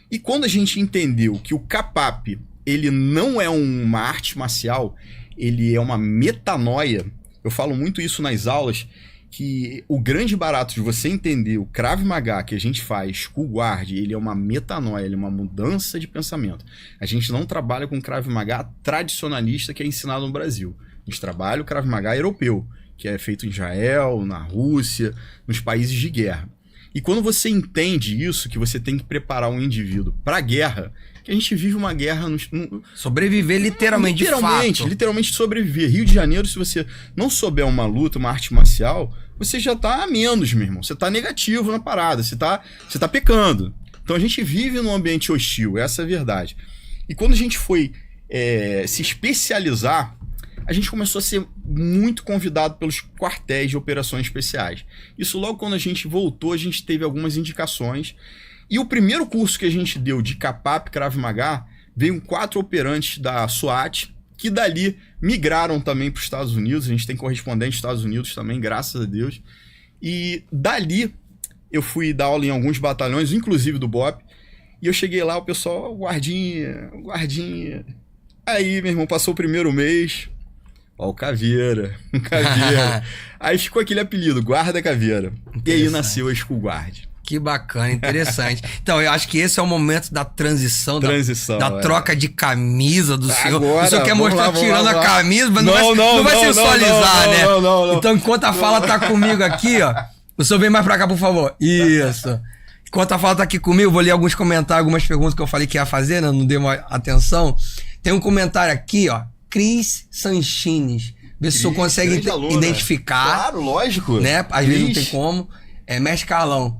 D: E quando a gente entendeu que o CAPAP ele não é uma arte marcial, ele é uma metanoia. Eu falo muito isso nas aulas, que o grande barato de você entender o Krav Maga que a gente faz, School Guard, ele é uma metanoia, ele é uma mudança de pensamento. A gente não trabalha com Krav Maga tradicionalista que é ensinado no Brasil. A gente trabalha o Krav Maga europeu, que é feito em Israel, na Rússia, nos países de guerra. E quando você entende isso, que você tem que preparar um indivíduo para a guerra, que a gente vive uma guerra...
C: Sobreviver literalmente,
D: literalmente sobreviver. Rio de Janeiro, se você não souber uma luta, uma arte marcial, você já tá a menos, meu irmão. Você tá negativo na parada, você tá pecando. Então a gente vive num ambiente hostil, essa é a verdade. E quando a gente foi se especializar, a gente começou a ser muito convidado pelos quartéis de operações especiais. Isso logo quando a gente voltou, a gente teve algumas indicações. E o primeiro curso que a gente deu de Kapap Krav Maga, veio 4 operantes da SWAT, que dali migraram também para os Estados Unidos. A gente tem correspondente nos Estados Unidos também, graças a Deus. E dali eu fui dar aula em alguns batalhões, inclusive do BOP. E eu cheguei lá, o pessoal, guardinha. Aí, meu irmão, passou o primeiro mês... Ó, o Caveira. Aí ficou aquele apelido, Guarda Caveira. E aí nasceu a School Guard.
C: Que bacana, interessante. Então, eu acho que esse é o momento da transição, da troca de camisa do senhor.
D: Agora,
C: o senhor quer mostrar tirando a camisa, mas não vai sensualizar, né?
D: Não.
C: Então, enquanto a fala tá comigo aqui, ó, o senhor vem mais pra cá, por favor. Isso. Enquanto a fala tá aqui comigo, eu vou ler alguns comentários, algumas perguntas que eu falei que ia fazer, né? Não dei uma atenção. Tem um comentário aqui, ó. Cris Sanchines. Vê se o senhor consegue identificar.
D: Claro, lógico.
C: Né? Às vezes não tem como. Mestre Carlão.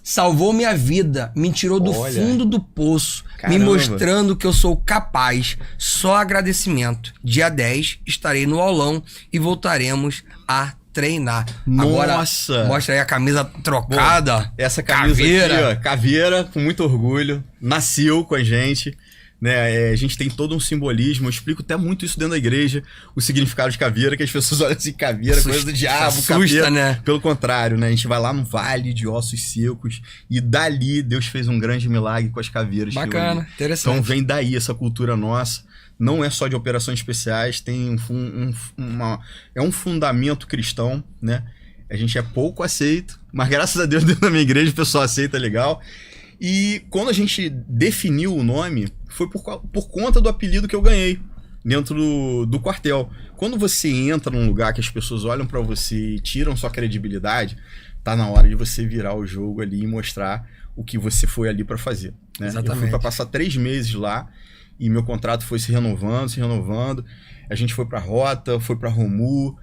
C: Salvou minha vida. Me tirou do fundo do poço.
D: Caramba.
C: Me mostrando que eu sou capaz. Só agradecimento. Dia 10 estarei no aulão e voltaremos a treinar.
D: Nossa!
C: Agora, mostra aí a camisa trocada.
D: Bom, essa camisa Caveira. Aqui, ó. Caveira, com muito orgulho. Nasceu com a gente. Né, a gente tem todo um simbolismo, eu explico até muito isso dentro da igreja, o significado de caveira, que as pessoas olham assim, caveira, coisa do diabo, caveira,
C: né?
D: Pelo contrário, né, a gente vai lá no vale de ossos secos e dali Deus fez um grande milagre com as caveiras.
C: Bacana, interessante.
D: Então vem daí essa cultura nossa, não é só de operações especiais, tem um fundamento cristão, né, a gente é pouco aceito, mas graças a Deus dentro da minha igreja o pessoal aceita legal. E quando a gente definiu o nome, foi por conta do apelido que eu ganhei dentro do quartel. Quando você entra num lugar que as pessoas olham pra você e tiram sua credibilidade, tá na hora de você virar o jogo ali e mostrar o que você foi ali pra fazer. Né?
C: Exatamente.
D: Eu fui pra passar 3 meses lá e meu contrato foi se renovando. A gente foi pra Rota, foi pra Romu.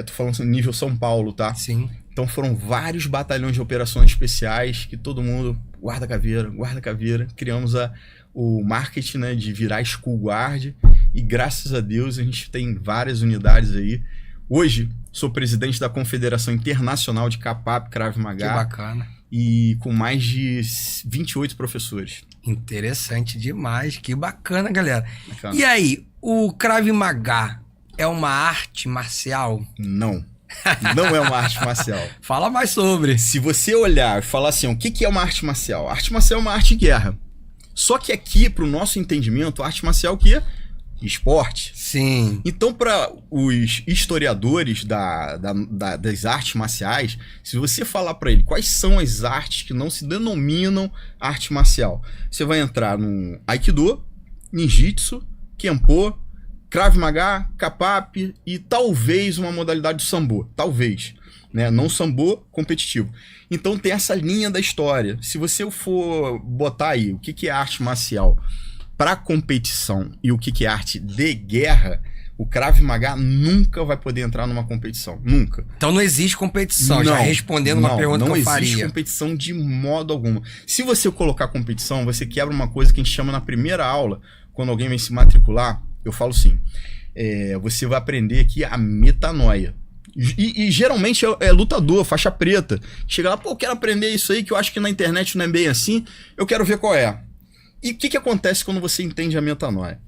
D: Tô falando nível São Paulo, tá?
C: Sim.
D: Então foram vários batalhões de operações especiais que todo mundo, guarda caveira. Criamos o marketing, né, de virar School Guard e graças a Deus a gente tem várias unidades aí. Hoje sou presidente da Confederação Internacional de Kapap Krav Maga.
C: Que bacana.
D: E com mais de 28 professores.
C: Interessante demais, que bacana, galera.
D: Bacana.
C: E aí, o Krav Maga é uma arte marcial?
D: Não é uma arte marcial.
C: Fala mais sobre.
D: Se você olhar e falar assim, o que é uma arte marcial? A arte marcial é uma arte de guerra. Só que aqui, para o nosso entendimento, a arte marcial o quê? Esporte.
C: Sim.
D: Então, para os historiadores das artes marciais, se você falar para ele quais são as artes que não se denominam arte marcial, você vai entrar no Aikido, Ninjitsu, Kenpo, Krav Maga, Kapap e talvez uma modalidade de Sambo. Talvez. Né? Não Sambo competitivo. Então tem essa linha da história. Se você for botar aí o que é arte marcial para competição e o que é arte de guerra, o Krav Maga nunca vai poder entrar numa competição. Nunca.
C: Então não existe competição. Já respondendo uma pergunta que eu faria.
D: Não existe competição de modo algum. Se você colocar competição, você quebra uma coisa que a gente chama na primeira aula, quando alguém vem se matricular, eu falo assim, você vai aprender aqui a metanoia. E geralmente é lutador, faixa preta. Chega lá, pô, eu quero aprender isso aí, que eu acho que na internet não é bem assim, eu quero ver qual é. E o que acontece quando você entende a metanoia?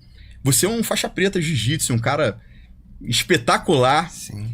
D: Você é um faixa preta de jiu-jitsu, um cara espetacular.
C: Sim.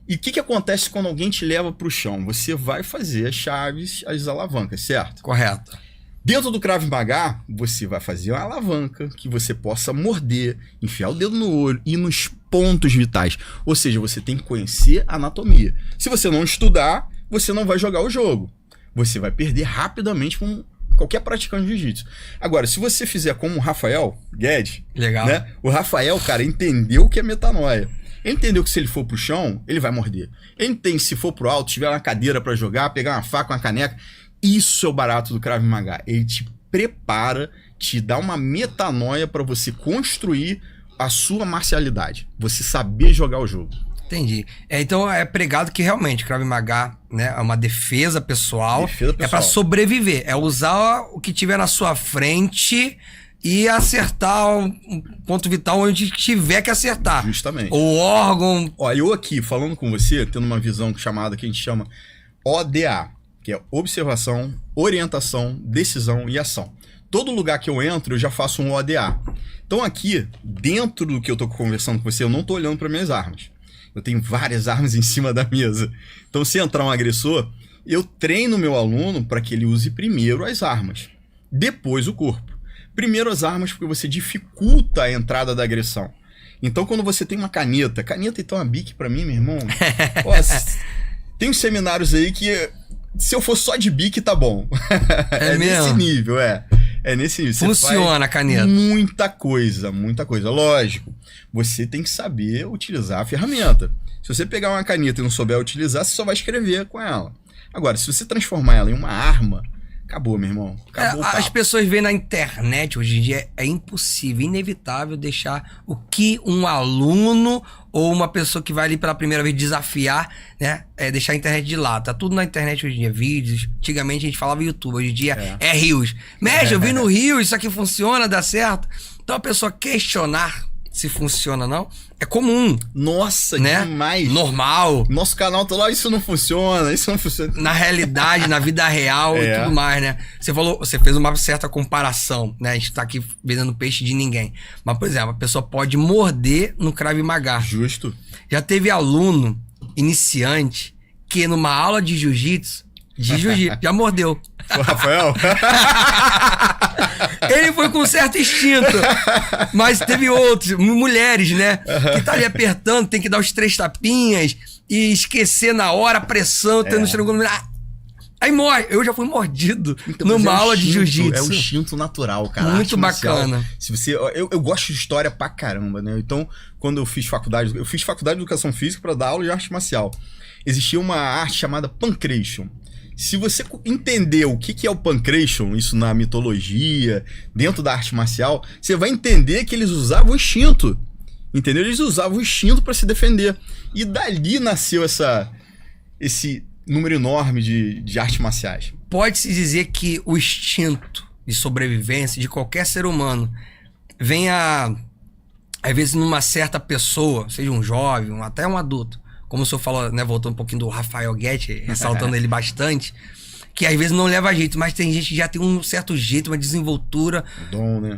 D: E o que acontece quando alguém te leva pro chão? Você vai fazer as chaves, as alavancas, certo?
C: Correto.
D: Dentro do Krav Maga, você vai fazer uma alavanca que você possa morder, enfiar o dedo no olho e nos pontos vitais. Ou seja, você tem que conhecer a anatomia. Se você não estudar, você não vai jogar o jogo. Você vai perder rapidamente com qualquer praticante de jiu-jitsu. Agora, se você fizer como o Rafael Guedes,
C: legal,
D: né? O Rafael, cara, entendeu o que é metanoia. Ele entendeu que se ele for pro chão, ele vai morder. Ele entende se for pro alto, tiver uma cadeira pra jogar, pegar uma faca, uma caneca. Isso é o barato do Krav Maga. Ele te prepara, te dá uma metanoia pra você construir a sua marcialidade. Você saber jogar o jogo.
C: Entendi. Então é pregado que realmente Krav Maga, né, é uma defesa pessoal. É pra sobreviver. É usar o que tiver na sua frente e acertar um ponto vital onde tiver que acertar.
D: Justamente.
C: O órgão...
D: Ó, eu aqui, falando com você, tendo uma visão chamada que a gente chama ODA, que é observação, orientação, decisão e ação. Todo lugar que eu entro, eu já faço um ODA. Então aqui, dentro do que eu tô conversando com você, eu não tô olhando para minhas armas. Eu tenho várias armas em cima da mesa. Então se entrar um agressor, eu treino meu aluno para que ele use primeiro as armas, depois o corpo. Primeiro as armas porque você dificulta a entrada da agressão. Então quando você tem uma caneta então uma bique para mim, meu irmão. Ó, tem uns seminários aí que se eu for só de bique tá bom.
C: É mesmo?
D: Nesse nível, É nesse nível. Você
C: funciona a caneta.
D: Muita coisa. Lógico, você tem que saber utilizar a ferramenta. Se você pegar uma caneta e não souber utilizar, você só vai escrever com ela. Agora, se você transformar ela em uma arma, acabou, meu irmão. Acabou o papo.
C: As pessoas veem na internet, hoje em dia, é impossível, inevitável deixar o que um aluno ou uma pessoa que vai ali pela primeira vez desafiar, né? Deixar a internet de lado. Tá tudo na internet hoje em dia, vídeos. Antigamente a gente falava YouTube, hoje em dia é Reels. Mestre, eu vi no Reels, isso aqui funciona, dá certo. Então a pessoa questionar se funciona ou não, é comum.
D: Nossa,
C: né?
D: Demais.
C: Normal.
D: Nosso canal tá lá, isso não funciona.
C: Na realidade, na vida real e tudo mais, né? Você fez uma certa comparação, né? A gente tá aqui vendendo peixe de ninguém. Mas, por exemplo, a pessoa pode morder no Krav Maga.
D: Justo.
C: Já teve aluno iniciante que numa aula de jiu-jitsu, já mordeu.
D: O Rafael?
C: Ele foi com certo instinto. Mas teve outros, mulheres, né? Que tá ali apertando, tem que dar os 3 tapinhas e esquecer na hora a pressão, tendo estrangulado. Aí morre. Eu já fui mordido numa aula de jiu-jitsu.
D: É o instinto natural, cara.
C: Muito bacana.
D: Se você, eu gosto de história pra caramba, né? Então, quando eu fiz faculdade de educação física pra dar aula de arte marcial. Existia uma arte chamada pancration. Se você entender o que é o pancration, isso na mitologia, dentro da arte marcial, você vai entender que eles usavam o instinto. Entendeu? Eles usavam o instinto para se defender. E dali nasceu esse número enorme de artes marciais.
C: Pode-se dizer que o instinto de sobrevivência de qualquer ser humano vem às vezes numa certa pessoa, seja um jovem, até um adulto. Como o senhor falou, né, voltando um pouquinho do Rafael Guedes, ressaltando ele bastante, que às vezes não leva jeito, mas tem gente que já tem um certo jeito, uma desenvoltura.
D: Dom, né?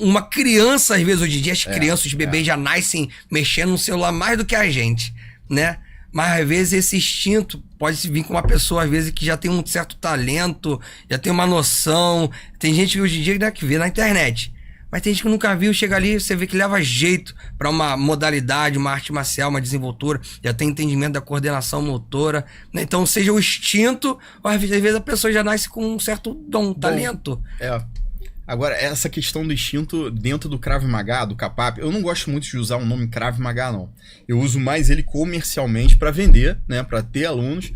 C: Uma criança, às vezes, hoje em dia, as crianças, os bebês já nascem mexendo no celular mais do que a gente, né? Mas às vezes esse instinto pode vir com uma pessoa, às vezes, que já tem um certo talento, já tem uma noção. Tem gente que hoje em dia, né, que vê na internet. Mas tem gente que nunca viu, chega ali, você vê que leva jeito para uma modalidade, uma arte marcial, uma desenvoltura, já tem entendimento da coordenação motora, né? Então, seja o instinto, ou às vezes a pessoa já nasce com um certo dom, talento.
D: Agora, essa questão do instinto dentro do Krav Maga, do Kapap, eu não gosto muito de usar o nome Krav Maga, não. Eu uso mais ele comercialmente para vender, né, para ter alunos.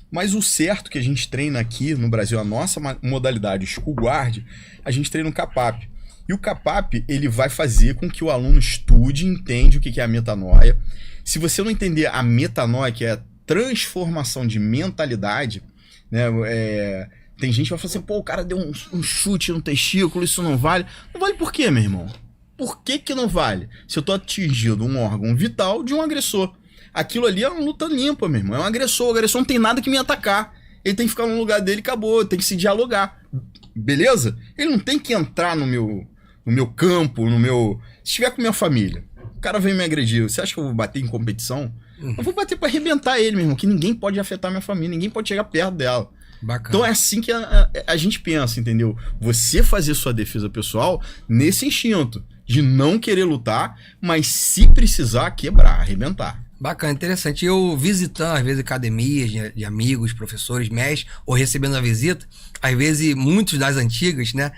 D: Mas o certo que a gente treina aqui no Brasil, a nossa modalidade School Guard, a gente treina o Kapap. E o Kapap, ele vai fazer com que o aluno estude e entenda o que é a metanoia. Se você não entender a metanoia, que é a transformação de mentalidade, né? Tem gente que vai falar assim, pô, o cara deu um chute no testículo, isso não vale. Não vale por quê, meu irmão? Por que não vale? Se eu tô atingindo um órgão vital de um agressor. Aquilo ali é uma luta limpa, meu irmão. É um agressor. O agressor não tem nada que me atacar. Ele tem que ficar no lugar dele e acabou. Tem que se dialogar. Beleza? Ele não tem que entrar no meu campo, se estiver com minha família, o cara vem me agredir, você acha que eu vou bater em competição? Eu vou bater pra arrebentar ele, meu irmão, que ninguém pode afetar minha família, ninguém pode chegar perto dela.
C: Bacana.
D: Então é assim que a gente pensa, entendeu? Você fazer sua defesa pessoal nesse instinto de não querer lutar, mas se precisar, quebrar, arrebentar.
C: Bacana, interessante. Eu visitando, às vezes, academias de amigos, professores, mestres, ou recebendo a visita, às vezes, muitos das antigas, né?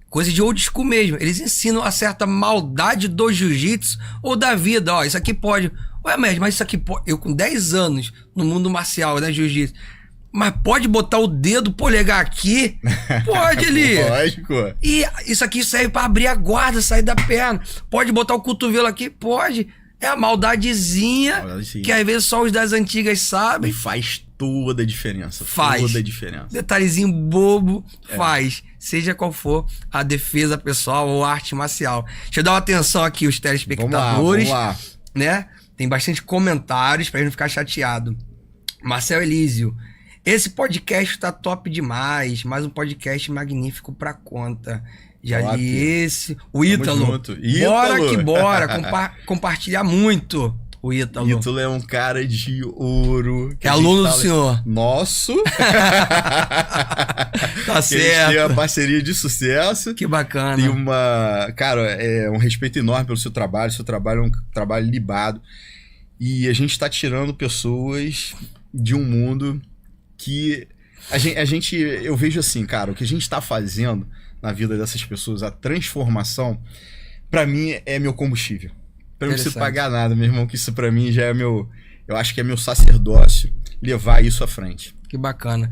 C: Coisa de old school mesmo. Eles ensinam a certa maldade do jiu-jitsu ou da vida. Ó, isso aqui pode. Ué, mestre, mas isso aqui, eu com 10 anos no mundo marcial, né, jiu-jitsu, mas pode botar o dedo, polegar aqui? Pode, ali.
D: Lógico.
C: E isso aqui serve pra abrir a guarda, sair da perna. Pode botar o cotovelo aqui? Pode. É a maldadezinha que às vezes só os das antigas sabem.
D: E faz toda a diferença.
C: Faz.
D: Toda a diferença.
C: Detalhezinho bobo faz. Seja qual for a defesa pessoal ou a arte marcial. Deixa eu dar uma atenção aqui, os telespectadores.
D: Vamos lá.
C: Né? Tem bastante comentários pra gente não ficar chateado. Marcel Elísio. Esse podcast tá top demais. Mais um podcast magnífico pra conta. Já
D: top.
C: li esse. O Ítalo. Bora que bora. Compartilhar muito. O Ítalo.
D: Ítalo é um cara de ouro.
C: É aluno do senhor.
D: Nosso.
C: Tá certo.
D: A gente tem uma parceria de sucesso.
C: Que bacana.
D: Tem uma... Cara, é um respeito enorme pelo seu trabalho. Seu trabalho é um trabalho libado. E a gente tá tirando pessoas de um mundo que... Eu vejo assim, cara, o que a gente tá fazendo na vida dessas pessoas, a transformação, pra mim é meu combustível. Pra não preciso pagar nada, meu irmão, que isso pra mim já é meu... Eu acho que é meu sacerdócio levar isso à frente.
C: Que bacana.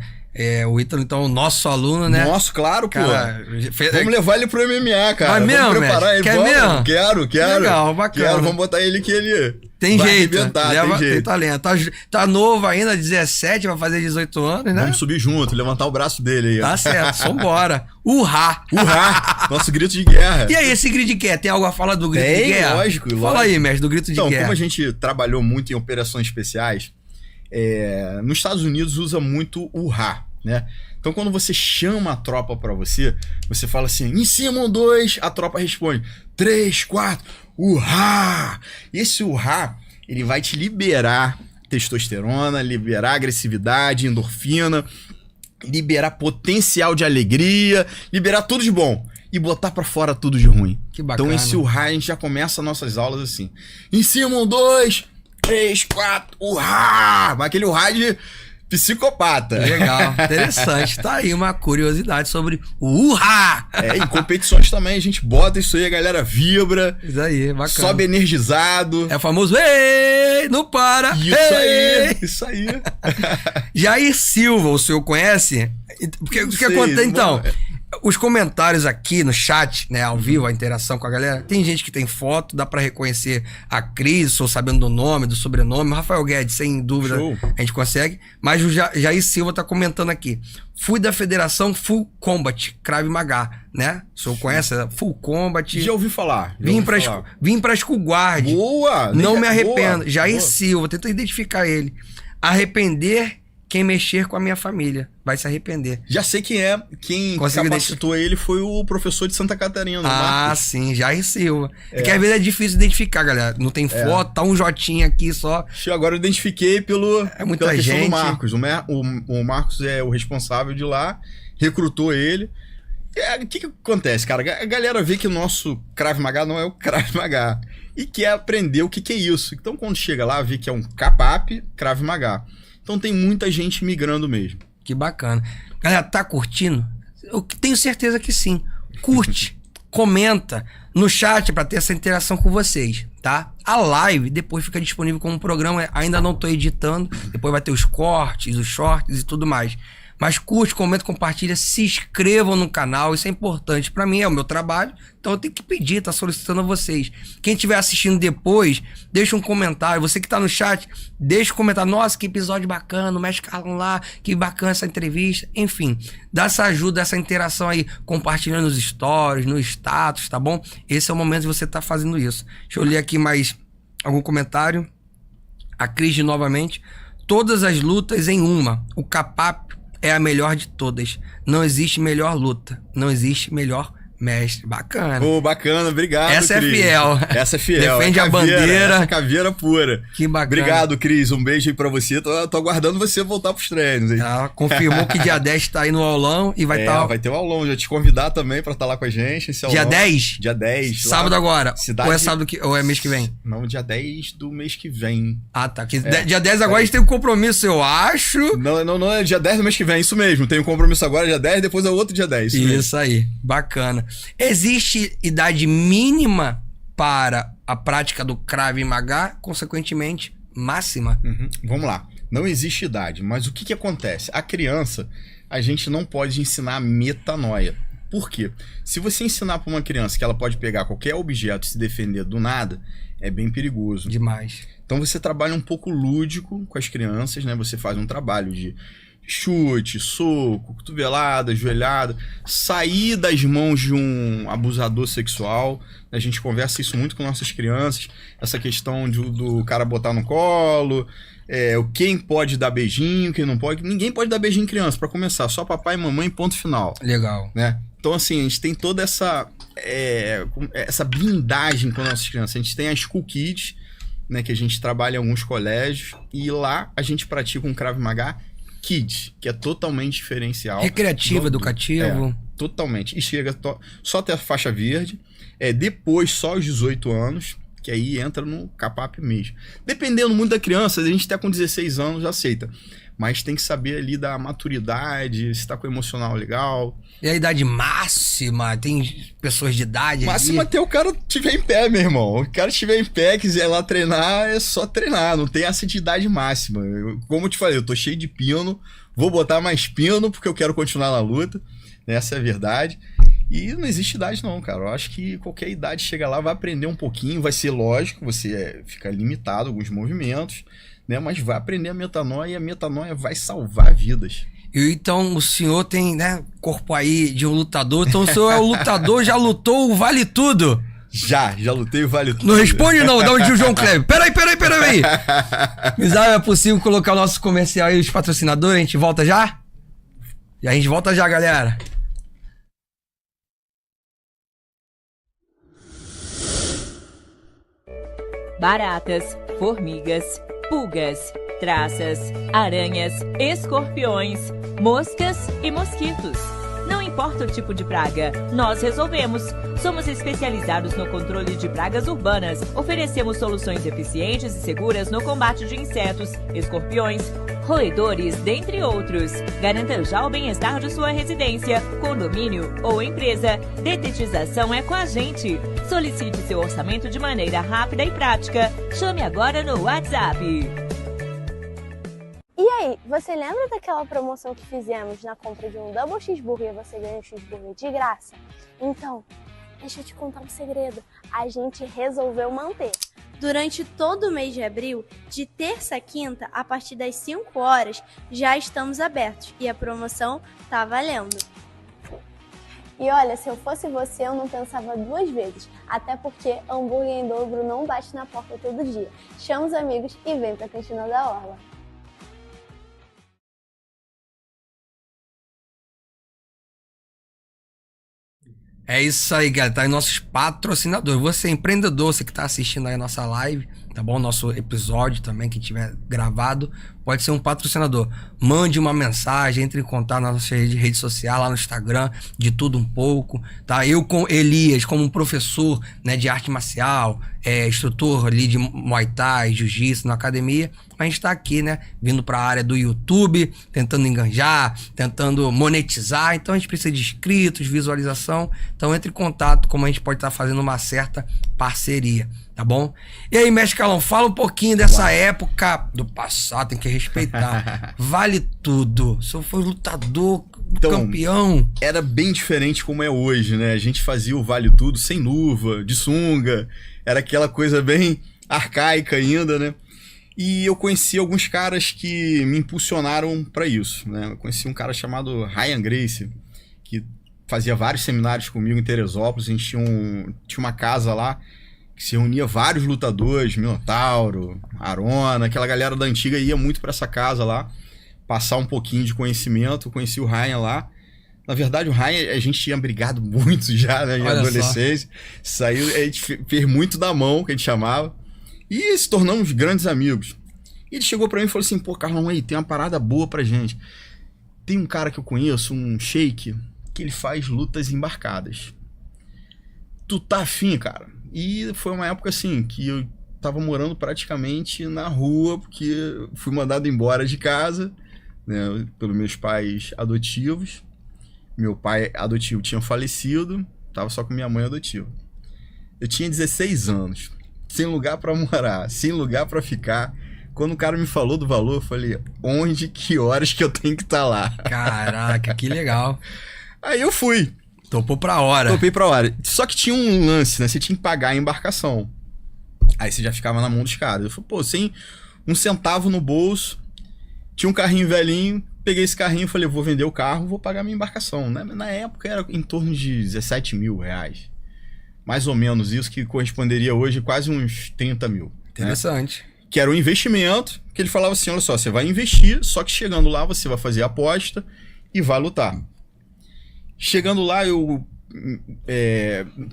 C: O Ítalo, então, o nosso aluno, né?
D: Nosso, claro, pô.
C: Cara,
D: vamos levar ele pro MMA, cara.
C: Vai mesmo,
D: vamos preparar ele.
C: Quer mesmo?
D: Quero.
C: Legal, bacana.
D: Vamos botar ele que ele...
C: Tem
D: vai
C: jeito.
D: tem jeito.
C: Tem talento. Tá novo ainda, 17, vai fazer 18 anos, né?
D: Vamos subir junto, levantar o braço dele aí.
C: Tá certo, vambora. Urrá!
D: Nosso grito de guerra.
C: E aí, esse grito de guerra? Tem algo a falar do grito de guerra?
D: Lógico.
C: Fala aí, mestre, do grito de guerra.
D: Então, como a gente trabalhou muito em operações especiais, nos Estados Unidos usa muito o urrá, né? Então, quando você chama a tropa pra você fala assim, em cima 2, a tropa responde 3, 4, urrá! E esse urrá, ele vai te liberar testosterona, liberar agressividade, endorfina, liberar potencial de alegria, liberar tudo de bom e botar pra fora tudo de ruim.
C: Que bacana.
D: Então, esse urrá, a gente já começa nossas aulas assim, em cima 2, 3, 4, urrá! Mas aquele urrá de... psicopata.
C: Legal, interessante. Tá aí uma curiosidade sobre o urrá!
D: Em competições também a gente bota isso aí, a galera vibra.
C: Isso aí, bacana.
D: Sobe energizado.
C: É o famoso ei, não para!
D: Isso aí.
C: Jair Silva, o senhor conhece? Porque o que acontece então? Os comentários aqui no chat, né, ao vivo, a interação com a galera, tem gente que tem foto, dá pra reconhecer a Cris, sou sabendo do nome, do sobrenome, Rafael Guedes, sem dúvida,
D: show.
C: A gente consegue, mas o Jair Silva tá comentando aqui, fui da Federação Full Combat, Krav Maga, né? O senhor conhece a Full Combat?
D: Já ouvi falar.
C: Vim pra School Guard.
D: Boa!
C: Não me arrependo.
D: Boa,
C: Jair
D: boa.
C: Silva, tenta identificar ele. Arrepender quem mexer com a minha família. Vai se arrepender.
D: Já sei quem é. Quem capacitou ele foi o professor de Santa Catarina. Marcos.
C: Sim, Jair Silva. É que às vezes é difícil identificar, galera. Não tem foto, tá um jotinho aqui só.
D: Agora eu identifiquei pela
C: muita gente.
D: Do Marcos. O Marcos é o responsável de lá, recrutou ele. O que acontece, cara? A galera vê que o nosso Krav Maga não é o Krav Maga e quer aprender o que é isso. Então, quando chega lá, vê que é um Kapap Krav Maga. Então, tem muita gente migrando mesmo.
C: Que bacana. Galera, tá curtindo? Eu tenho certeza que sim. Curte, comenta no chat pra ter essa interação com vocês, tá? A live depois fica disponível como programa. Ainda não tô editando. Depois vai ter os cortes, os shorts e tudo mais. Mas curte, comenta, compartilha, se inscrevam no canal, isso é importante. Pra mim é o meu trabalho, então eu tenho que pedir, tá solicitando a vocês. Quem estiver assistindo depois, deixa um comentário. Você que tá no chat, deixa um comentário. Nossa, que episódio bacana, o Mestre Carlão lá, que bacana essa entrevista. Enfim, dá essa ajuda, essa interação aí, compartilhando nos stories, no status, tá bom? Esse é o momento de você estar fazendo isso. Deixa eu ler aqui mais algum comentário. A Cris novamente. Todas as lutas em uma. O Kapap é a melhor de todas. Não existe melhor luta. Não existe melhor mestre. Bacana.
D: Bacana. Obrigado,
C: Essa
D: Cris.
C: É fiel.
D: Essa é fiel.
C: Defende a bandeira.
D: Essa é caveira pura.
C: Que bacana.
D: Obrigado, Cris. Um beijo aí pra você. Tô aguardando você voltar pros treinos aí.
C: Confirmou que dia 10 tá aí no aulão e vai estar...
D: Vai ter um aulão. Já te convidar também pra estar lá com a gente. Esse
C: dia
D: aulão.
C: 10?
D: Dia 10.
C: Sábado agora. Ou é sábado ou é mês que vem?
D: Não, dia 10 do mês que vem.
C: Ah, tá. Dia 10 agora a gente tem um compromisso, eu acho.
D: Não, é dia 10 do mês que vem. Isso mesmo. Tem um compromisso agora, dia 10, depois é outro dia 10.
C: Isso aí. Bacana. Existe idade mínima para a prática do Krav Maga, consequentemente, máxima.
D: Vamos lá. Não existe idade, mas o que acontece? A criança, a gente não pode ensinar metanoia. Por quê? Se você ensinar para uma criança que ela pode pegar qualquer objeto e se defender do nada, é bem perigoso.
C: Demais.
D: Então você trabalha um pouco lúdico com as crianças, né? Você faz um trabalho de chute, soco, cotovelada, joelhada, sair das mãos de um abusador sexual. A gente conversa isso muito com nossas crianças, essa questão do cara botar no colo, quem pode dar beijinho, quem não pode. Ninguém pode dar beijinho em criança, para começar, só papai e mamãe, ponto final.
C: Legal.
D: Né? Então, assim, a gente tem toda essa blindagem com nossas crianças. A gente tem a School Kids, né, que a gente trabalha em alguns colégios, e lá a gente pratica um Krav Maga Kids, que é totalmente diferencial.
C: Recreativo, educativo.
D: Totalmente. E chega só até a faixa verde, depois só aos 18 anos, que aí entra no CAPAP mesmo. Dependendo muito da criança, a gente até com 16 anos já aceita. Mas tem que saber ali da maturidade, se tá com o emocional legal.
C: E a idade máxima? Tem pessoas de idade
D: máxima
C: ali?
D: até o cara estiver em pé, meu irmão. O cara estiver em pé, quiser ir lá treinar, é só treinar. Não tem essa de idade máxima. Como eu te falei, eu tô cheio de pino. Vou botar mais pino porque eu quero continuar na luta. Essa é a verdade. E não existe idade não, cara. Eu acho que qualquer idade chega lá, vai aprender um pouquinho. Vai ser lógico, você fica limitado a alguns movimentos, né? Mas vai aprender a metanoia, e a metanoia vai salvar vidas.
C: E então o senhor tem, né, corpo aí de um lutador. Então o senhor é o lutador, já lutou o Vale Tudo?
D: Já lutei o Vale Tudo.
C: Não responde não, dá um de João Kleber. Peraí. Misael, é possível colocar o nosso comercial aí, os patrocinadores? A gente volta já? E a gente volta já, galera.
A: Baratas, formigas, pulgas, traças, aranhas, escorpiões, moscas e mosquitos. Não importa o tipo de praga, nós resolvemos. Somos especializados no controle de pragas urbanas. Oferecemos soluções eficientes e seguras no combate de insetos, escorpiões, roedores, dentre outros. Garanta já o bem-estar de sua residência, condomínio ou empresa. Detetização é com a gente. Solicite seu orçamento de maneira rápida e prática. Chame agora no WhatsApp.
B: E aí, você lembra daquela promoção que fizemos na compra de um Double Cheeseburger e você ganha um cheeseburger de graça? Então, deixa eu te contar um segredo. A gente resolveu manter. Durante todo o mês de abril, de terça a quinta, a partir das 5 horas, já estamos abertos e a promoção tá valendo. E olha, se eu fosse você, eu não pensava duas vezes, até porque hambúrguer em dobro não bate na porta todo dia. Chama os amigos e vem pra Cantina da Orla.
C: É isso aí, galera. Tá aí nossos patrocinadores. Você é empreendedor, você que tá assistindo aí a nossa live, tá bom? Nosso episódio também, que tiver gravado, pode ser um patrocinador. Mande uma mensagem, entre em contato na nossa rede social, lá no Instagram, de tudo um pouco, tá? Eu com Elias, como um professor, né, de arte marcial, instrutor ali de Muay Thai, Jiu-Jitsu na academia, a gente tá aqui, né, vindo pra área do YouTube, tentando enganjar, tentando monetizar, então a gente precisa de inscritos, visualização, então entre em contato, como a gente pode estar fazendo uma certa parceria, tá bom? E aí, Mestre Carlão, fala um pouquinho dessa época do passado, tem que respeitar. Vale Tudo. O senhor foi lutador, então, campeão.
D: Era bem diferente como é hoje, né? A gente fazia o Vale Tudo sem luva, de sunga. Era aquela coisa bem arcaica ainda, né? E eu conheci alguns caras que me impulsionaram para isso, né? Eu conheci um cara chamado Ryan Gracie, que fazia vários seminários comigo em Teresópolis. A gente tinha uma casa lá que se reunia vários lutadores, Minotauro, Arona, aquela galera da antiga ia muito para essa casa lá, passar um pouquinho de conhecimento. Eu conheci o Ryan lá. Na verdade, o Ryan, a gente tinha brigado muito já, né, em adolescência. Saiu, a gente fez muito da mão, que a gente chamava, e se tornamos grandes amigos. E ele chegou pra mim e falou assim: pô, Carlão, aí, tem uma parada boa pra gente. Tem um cara que eu conheço, um sheik, que ele faz lutas embarcadas. Tu tá afim, cara? E foi uma época assim, que eu tava morando praticamente na rua, porque fui mandado embora de casa, né, pelos meus pais adotivos. Meu pai adotivo tinha falecido, tava só com minha mãe adotiva. Eu tinha 16 anos. sem lugar pra morar, sem lugar pra ficar. Quando o cara me falou do valor, eu falei, onde, que horas que eu tenho que estar lá?
C: Caraca, que legal.
D: Aí eu fui.
C: Topou pra hora.
D: Topei pra hora. Só que tinha um lance, né? Você tinha que pagar a embarcação. Aí você já ficava na mão dos caras. Eu falei, pô, sem um centavo no bolso, tinha um carrinho velhinho, peguei esse carrinho e falei, vou vender o carro, vou pagar minha embarcação. Na época era em torno de 17 mil reais. Mais ou menos isso, que corresponderia hoje quase uns 30 mil.
C: Interessante.
D: Né? Que era um investimento, que ele falava assim, olha só, você vai investir, só que chegando lá você vai fazer a aposta e vai lutar. Chegando lá,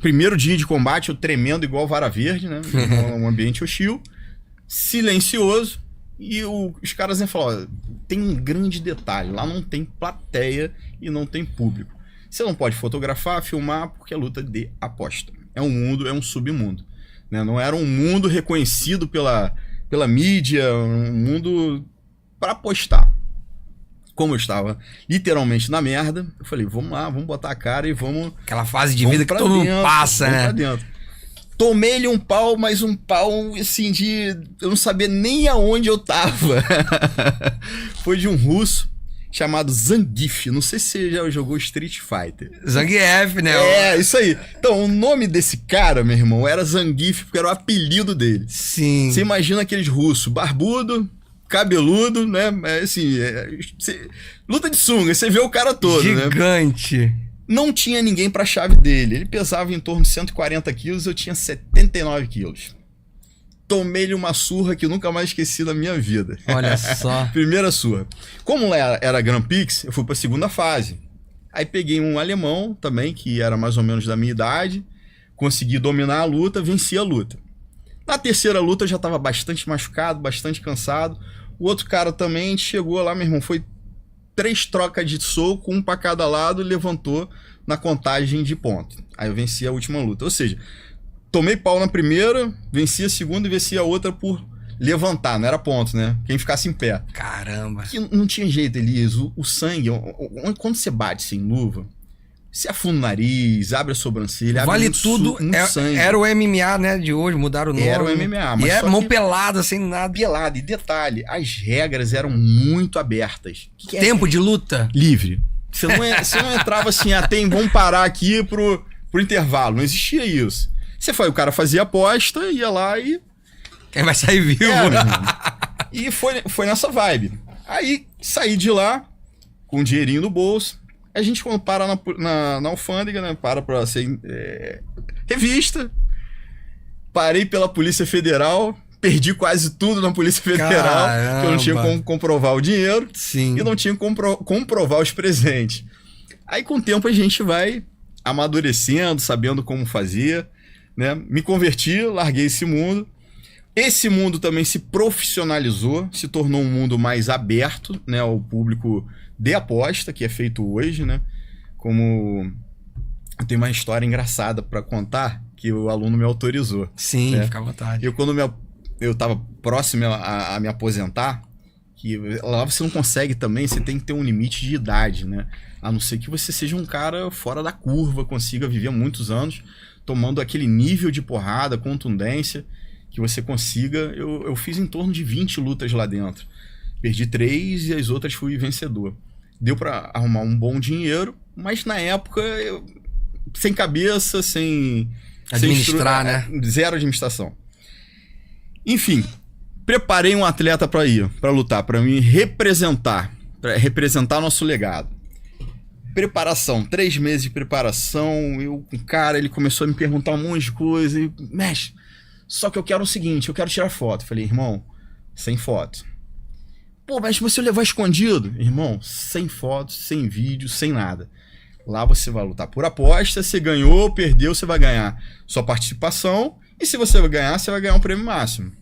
D: primeiro dia de combate, eu tremendo igual vara verde, né? Um ambiente hostil, silencioso, e os caras falaram, tem um grande detalhe, lá não tem plateia e não tem público. Você não pode fotografar, filmar, porque é luta de aposta. É um mundo, é um submundo. Né? Não era um mundo reconhecido pela mídia, um mundo para apostar. Como eu estava literalmente na merda, eu falei, vamos lá, vamos botar a cara e vamos...
C: Aquela fase de vida que todo mundo passa, né?
D: Pra dentro. Tomei-lhe um pau, mas um pau, assim, eu não sabia nem aonde eu tava. Foi de um russo chamado Zangief. Não sei se você já jogou Street Fighter.
C: Zangief, né?
D: É, isso aí. Então, o nome desse cara, meu irmão, era Zangief, porque era o apelido dele.
C: Sim.
D: Você imagina aqueles russos barbudo, cabeludo, né? Assim, luta de sunga, você vê o cara todo,
C: gigante.
D: Né? Não tinha ninguém pra chave dele. Ele pesava em torno de 140 quilos, eu tinha 79 quilos. Tomei-lhe uma surra que eu nunca mais esqueci na minha vida.
C: Olha só.
D: Primeira surra. Como era Grand Prix, eu fui pra segunda fase. Aí peguei um alemão também, que era mais ou menos da minha idade. Consegui dominar a luta, venci a luta. Na terceira luta eu já tava bastante machucado, bastante cansado. O outro cara também chegou lá, meu irmão, foi 3 trocas de soco, um pra cada lado, e levantou na contagem de ponto. Aí eu venci a última luta. Ou seja, tomei pau na primeira, venci a segunda e venci a outra por levantar, não era ponto, né? Quem ficasse em pé.
C: Caramba.
D: Que não tinha jeito, Elias. O sangue, quando você bate sem luva, você afunda o nariz, abre a sobrancelha,
C: vale
D: abre
C: tudo.
D: sangue.
C: Era o MMA, né, de hoje, mudaram o nome.
D: Era o MMA. Mas
C: e é mão pelada, sem nada.
D: Pelada. E detalhe, as regras eram muito abertas. Que
C: tempo de luta?
D: Livre. Você não entrava assim, vamos parar aqui pro intervalo. Não existia isso. O cara fazia aposta, ia lá e...
C: Quem vai sair vivo?
D: E foi nessa vibe. Aí, saí de lá, com um dinheirinho no bolso. A gente, quando para na alfândega, né? Pra ser revista. Parei pela Polícia Federal. Perdi quase tudo na Polícia Federal. Porque eu não tinha como comprovar o dinheiro.
C: Sim.
D: E não tinha como comprovar os presentes. Aí, com o tempo, a gente vai amadurecendo, sabendo como fazer. Né? Me converti, larguei esse mundo. Esse mundo também se profissionalizou, se tornou um mundo mais aberto, né, ao público de aposta, que é feito hoje, né? Como eu tenho uma história engraçada para contar que o aluno me autorizou.
C: Sim,
D: né?
C: fica à vontade.
D: Quando eu estava próximo a me aposentar, que lá você não consegue também, você tem que ter um limite de idade, né? A não ser que você seja um cara fora da curva, consiga viver muitos anos tomando aquele nível de porrada, contundência, que você consiga. Eu fiz em torno de 20 lutas lá dentro. Perdi 3 e as outras fui vencedor. Deu para arrumar um bom dinheiro, mas na época, sem cabeça, sem...
C: Administrar, né?
D: Zero administração. Enfim, preparei um atleta para lutar, para me representar, para representar nosso legado. Preparação, 3 meses de preparação. O cara, ele começou a me perguntar um monte de coisa. E, mestre, só que eu quero o seguinte, eu quero tirar foto. Falei, irmão, sem foto. Pô, mas você levar escondido? Irmão, sem foto, sem vídeo, sem nada. Lá você vai lutar por aposta, você ganhou, perdeu, você vai ganhar sua participação. E se você ganhar, você vai ganhar um prêmio máximo.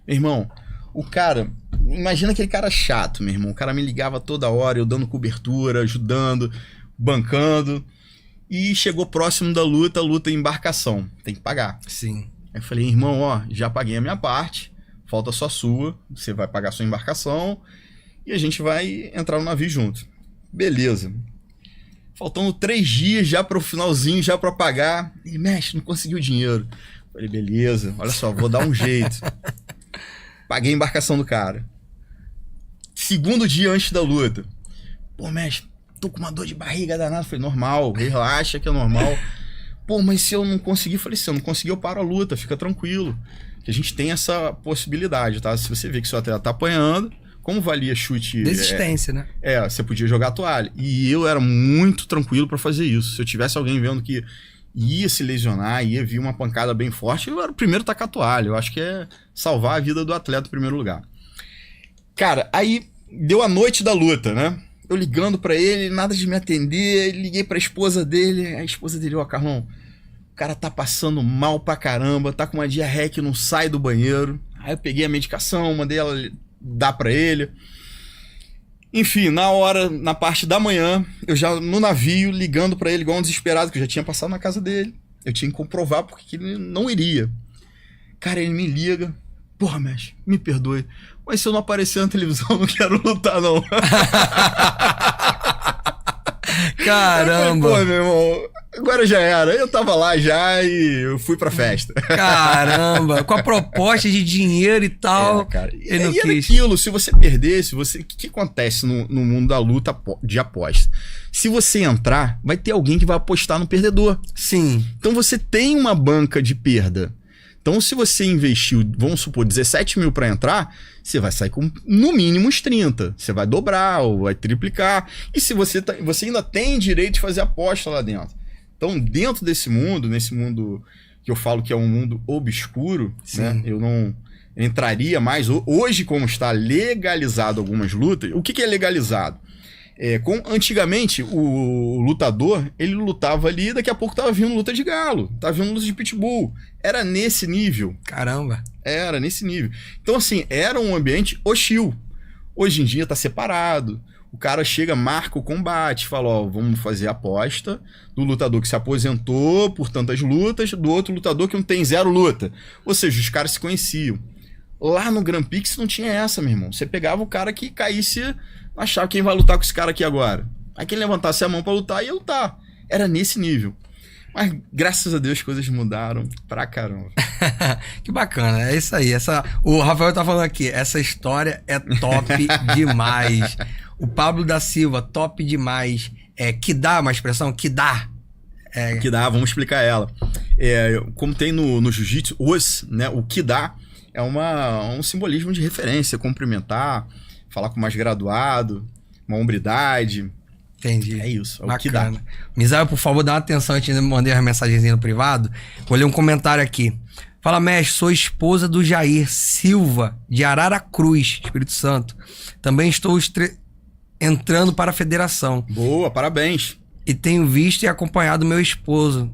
D: Meu irmão, o cara... Imagina aquele cara chato, meu irmão. O cara me ligava toda hora, eu dando cobertura, ajudando, bancando. E chegou próximo da luta em embarcação. Tem que pagar.
C: Sim.
D: Aí eu falei, irmão, já paguei a minha parte, falta só a sua. Você vai pagar a sua embarcação e a gente vai entrar no navio junto. Beleza. Faltando 3 dias já para o finalzinho, já para pagar. E, mestre, não conseguiu dinheiro. Falei, beleza, olha só, vou dar um jeito. Paguei a embarcação do cara. Segundo dia antes da luta. Pô, mestre, tô com uma dor de barriga danada. Falei, normal, relaxa que é normal. Pô, mas se eu não conseguir, falei, se eu não conseguir, eu paro a luta, fica tranquilo. Que a gente tem essa possibilidade, tá? Se você vê que seu atleta tá apanhando, como valia chute...
C: Desistência, né?
D: Você podia jogar a toalha. E eu era muito tranquilo pra fazer isso. Se eu tivesse alguém vendo que ia se lesionar, ia vir uma pancada bem forte, eu era o primeiro a tacar a toalha. Eu acho que é salvar a vida do atleta em primeiro lugar. Cara, aí deu a noite da luta, né? Eu ligando pra ele, nada de me atender, liguei pra esposa dele, a esposa dele, ó, Carlão, o cara tá passando mal pra caramba, tá com uma diarreia que não sai do banheiro. Aí eu peguei a medicação, mandei ela dar pra ele. Enfim, na parte da manhã, eu já no navio, ligando pra ele igual um desesperado, que eu já tinha passado na casa dele. Eu tinha que comprovar porque ele não iria. Cara, ele me liga, porra, mestre, me perdoe, mas se eu não aparecer na televisão, eu não quero lutar, não.
C: Caramba!
D: Pô, meu irmão, agora já era. Eu tava lá já e eu fui pra festa.
C: Caramba! Com a proposta de dinheiro e tal.
D: Cara.
C: Ele não
D: e era
C: quis.
D: aquilo, se você perdesse, o que acontece no mundo da luta de aposta? Se você entrar, vai ter alguém que vai apostar no perdedor.
C: Sim.
D: Então você tem uma banca de perda. Então, se você investiu, vamos supor, 17 mil para entrar, você vai sair com no mínimo uns 30. Você vai dobrar ou vai triplicar. E se você ainda tem direito de fazer aposta lá dentro. Então, dentro desse mundo, nesse mundo que eu falo que é um mundo obscuro, né, eu não entraria mais. Hoje, como está legalizado algumas lutas, o que é legalizado? Antigamente, o lutador, ele lutava ali, daqui a pouco tava vindo luta de galo, tava vindo luta de pitbull. Era nesse nível.
C: Caramba.
D: Era nesse nível. Então, assim, era um ambiente hostil. Hoje em dia tá separado. O cara chega, marca o combate, fala, ó, vamos fazer a aposta do lutador que se aposentou por tantas lutas, do outro lutador que não tem 0 luta. Ou seja, os caras se conheciam. Lá no Grand Prix não tinha essa, meu irmão. Você pegava o cara que caísse, achava quem vai lutar com esse cara aqui agora. Aí quem levantasse a mão pra lutar, ia lutar. Era nesse nível. Mas, graças a Deus, coisas mudaram pra caramba.
C: Que bacana, é isso aí. O Rafael tá falando aqui, essa história é top demais. O Pablo da Silva, top demais. Que dá uma expressão? Que dá.
D: Que dá, vamos explicar ela. Como tem no jiu-jitsu, o que dá é um simbolismo de referência, cumprimentar, falar com mais graduado, uma hombridade.
C: Entendi.
D: É isso, é
C: bacana.
D: O que dá.
C: Misael, por favor, dá uma atenção antes de me mandar uma mensagenzinha no privado. Vou ler um comentário aqui. Fala, mestre, sou esposa do Jair Silva, de Araracruz, Espírito Santo. Também estou entrando para a federação.
D: Boa, parabéns.
C: E tenho visto e acompanhado meu esposo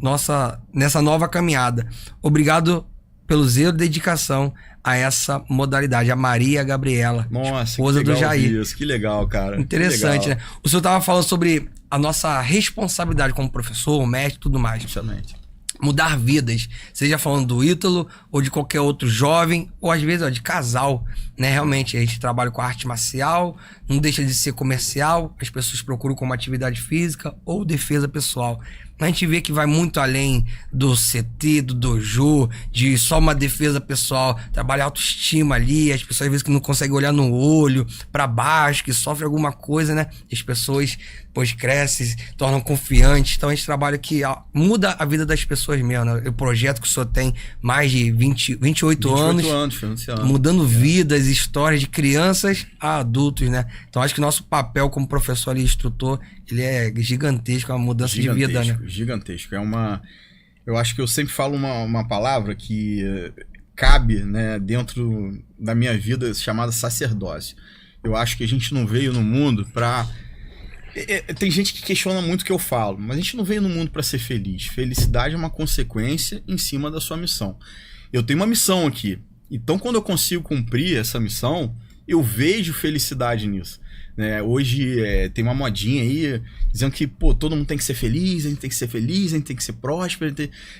C: nessa nova caminhada. Obrigado pelo zelo e dedicação a essa modalidade. A Maria Gabriela,
D: nossa,
C: esposa do Jair.
D: Isso, que legal, cara.
C: Interessante,
D: legal.
C: Né? O senhor estava falando sobre a nossa responsabilidade como professor, mestre e tudo mais.
D: Excelente.
C: Mudar vidas, seja falando do Ítalo ou de qualquer outro jovem, ou às vezes de casal, né? Realmente, a gente trabalha com arte marcial, não deixa de ser comercial, as pessoas procuram como atividade física ou defesa pessoal. A gente vê que vai muito além do CT, do dojo, de só uma defesa pessoal, trabalhar autoestima ali, as pessoas às vezes que não conseguem olhar no olho, pra baixo, que sofrem alguma coisa, né? As pessoas depois crescem, tornam confiantes. Então a gente trabalha que muda a vida das pessoas mesmo, né? O projeto que o senhor tem mais de 28 anos, mudando vidas, histórias de crianças a adultos, né? Então acho que o nosso papel como professor e instrutor, ele é gigantesco, é uma mudança de vida, né?
D: Gigantesco. Eu acho que eu sempre falo uma palavra que cabe, né, dentro da minha vida, chamada sacerdócio. Eu acho que a gente não veio no mundo pra... Tem gente que questiona muito o que eu falo, mas a gente não veio no mundo pra ser feliz. Felicidade é uma consequência em cima da sua missão. Eu tenho uma missão aqui. Então, quando eu consigo cumprir essa missão, eu vejo felicidade nisso. Hoje tem uma modinha aí dizendo que todo mundo tem que ser feliz, a gente tem que ser feliz, a gente tem que ser próspero.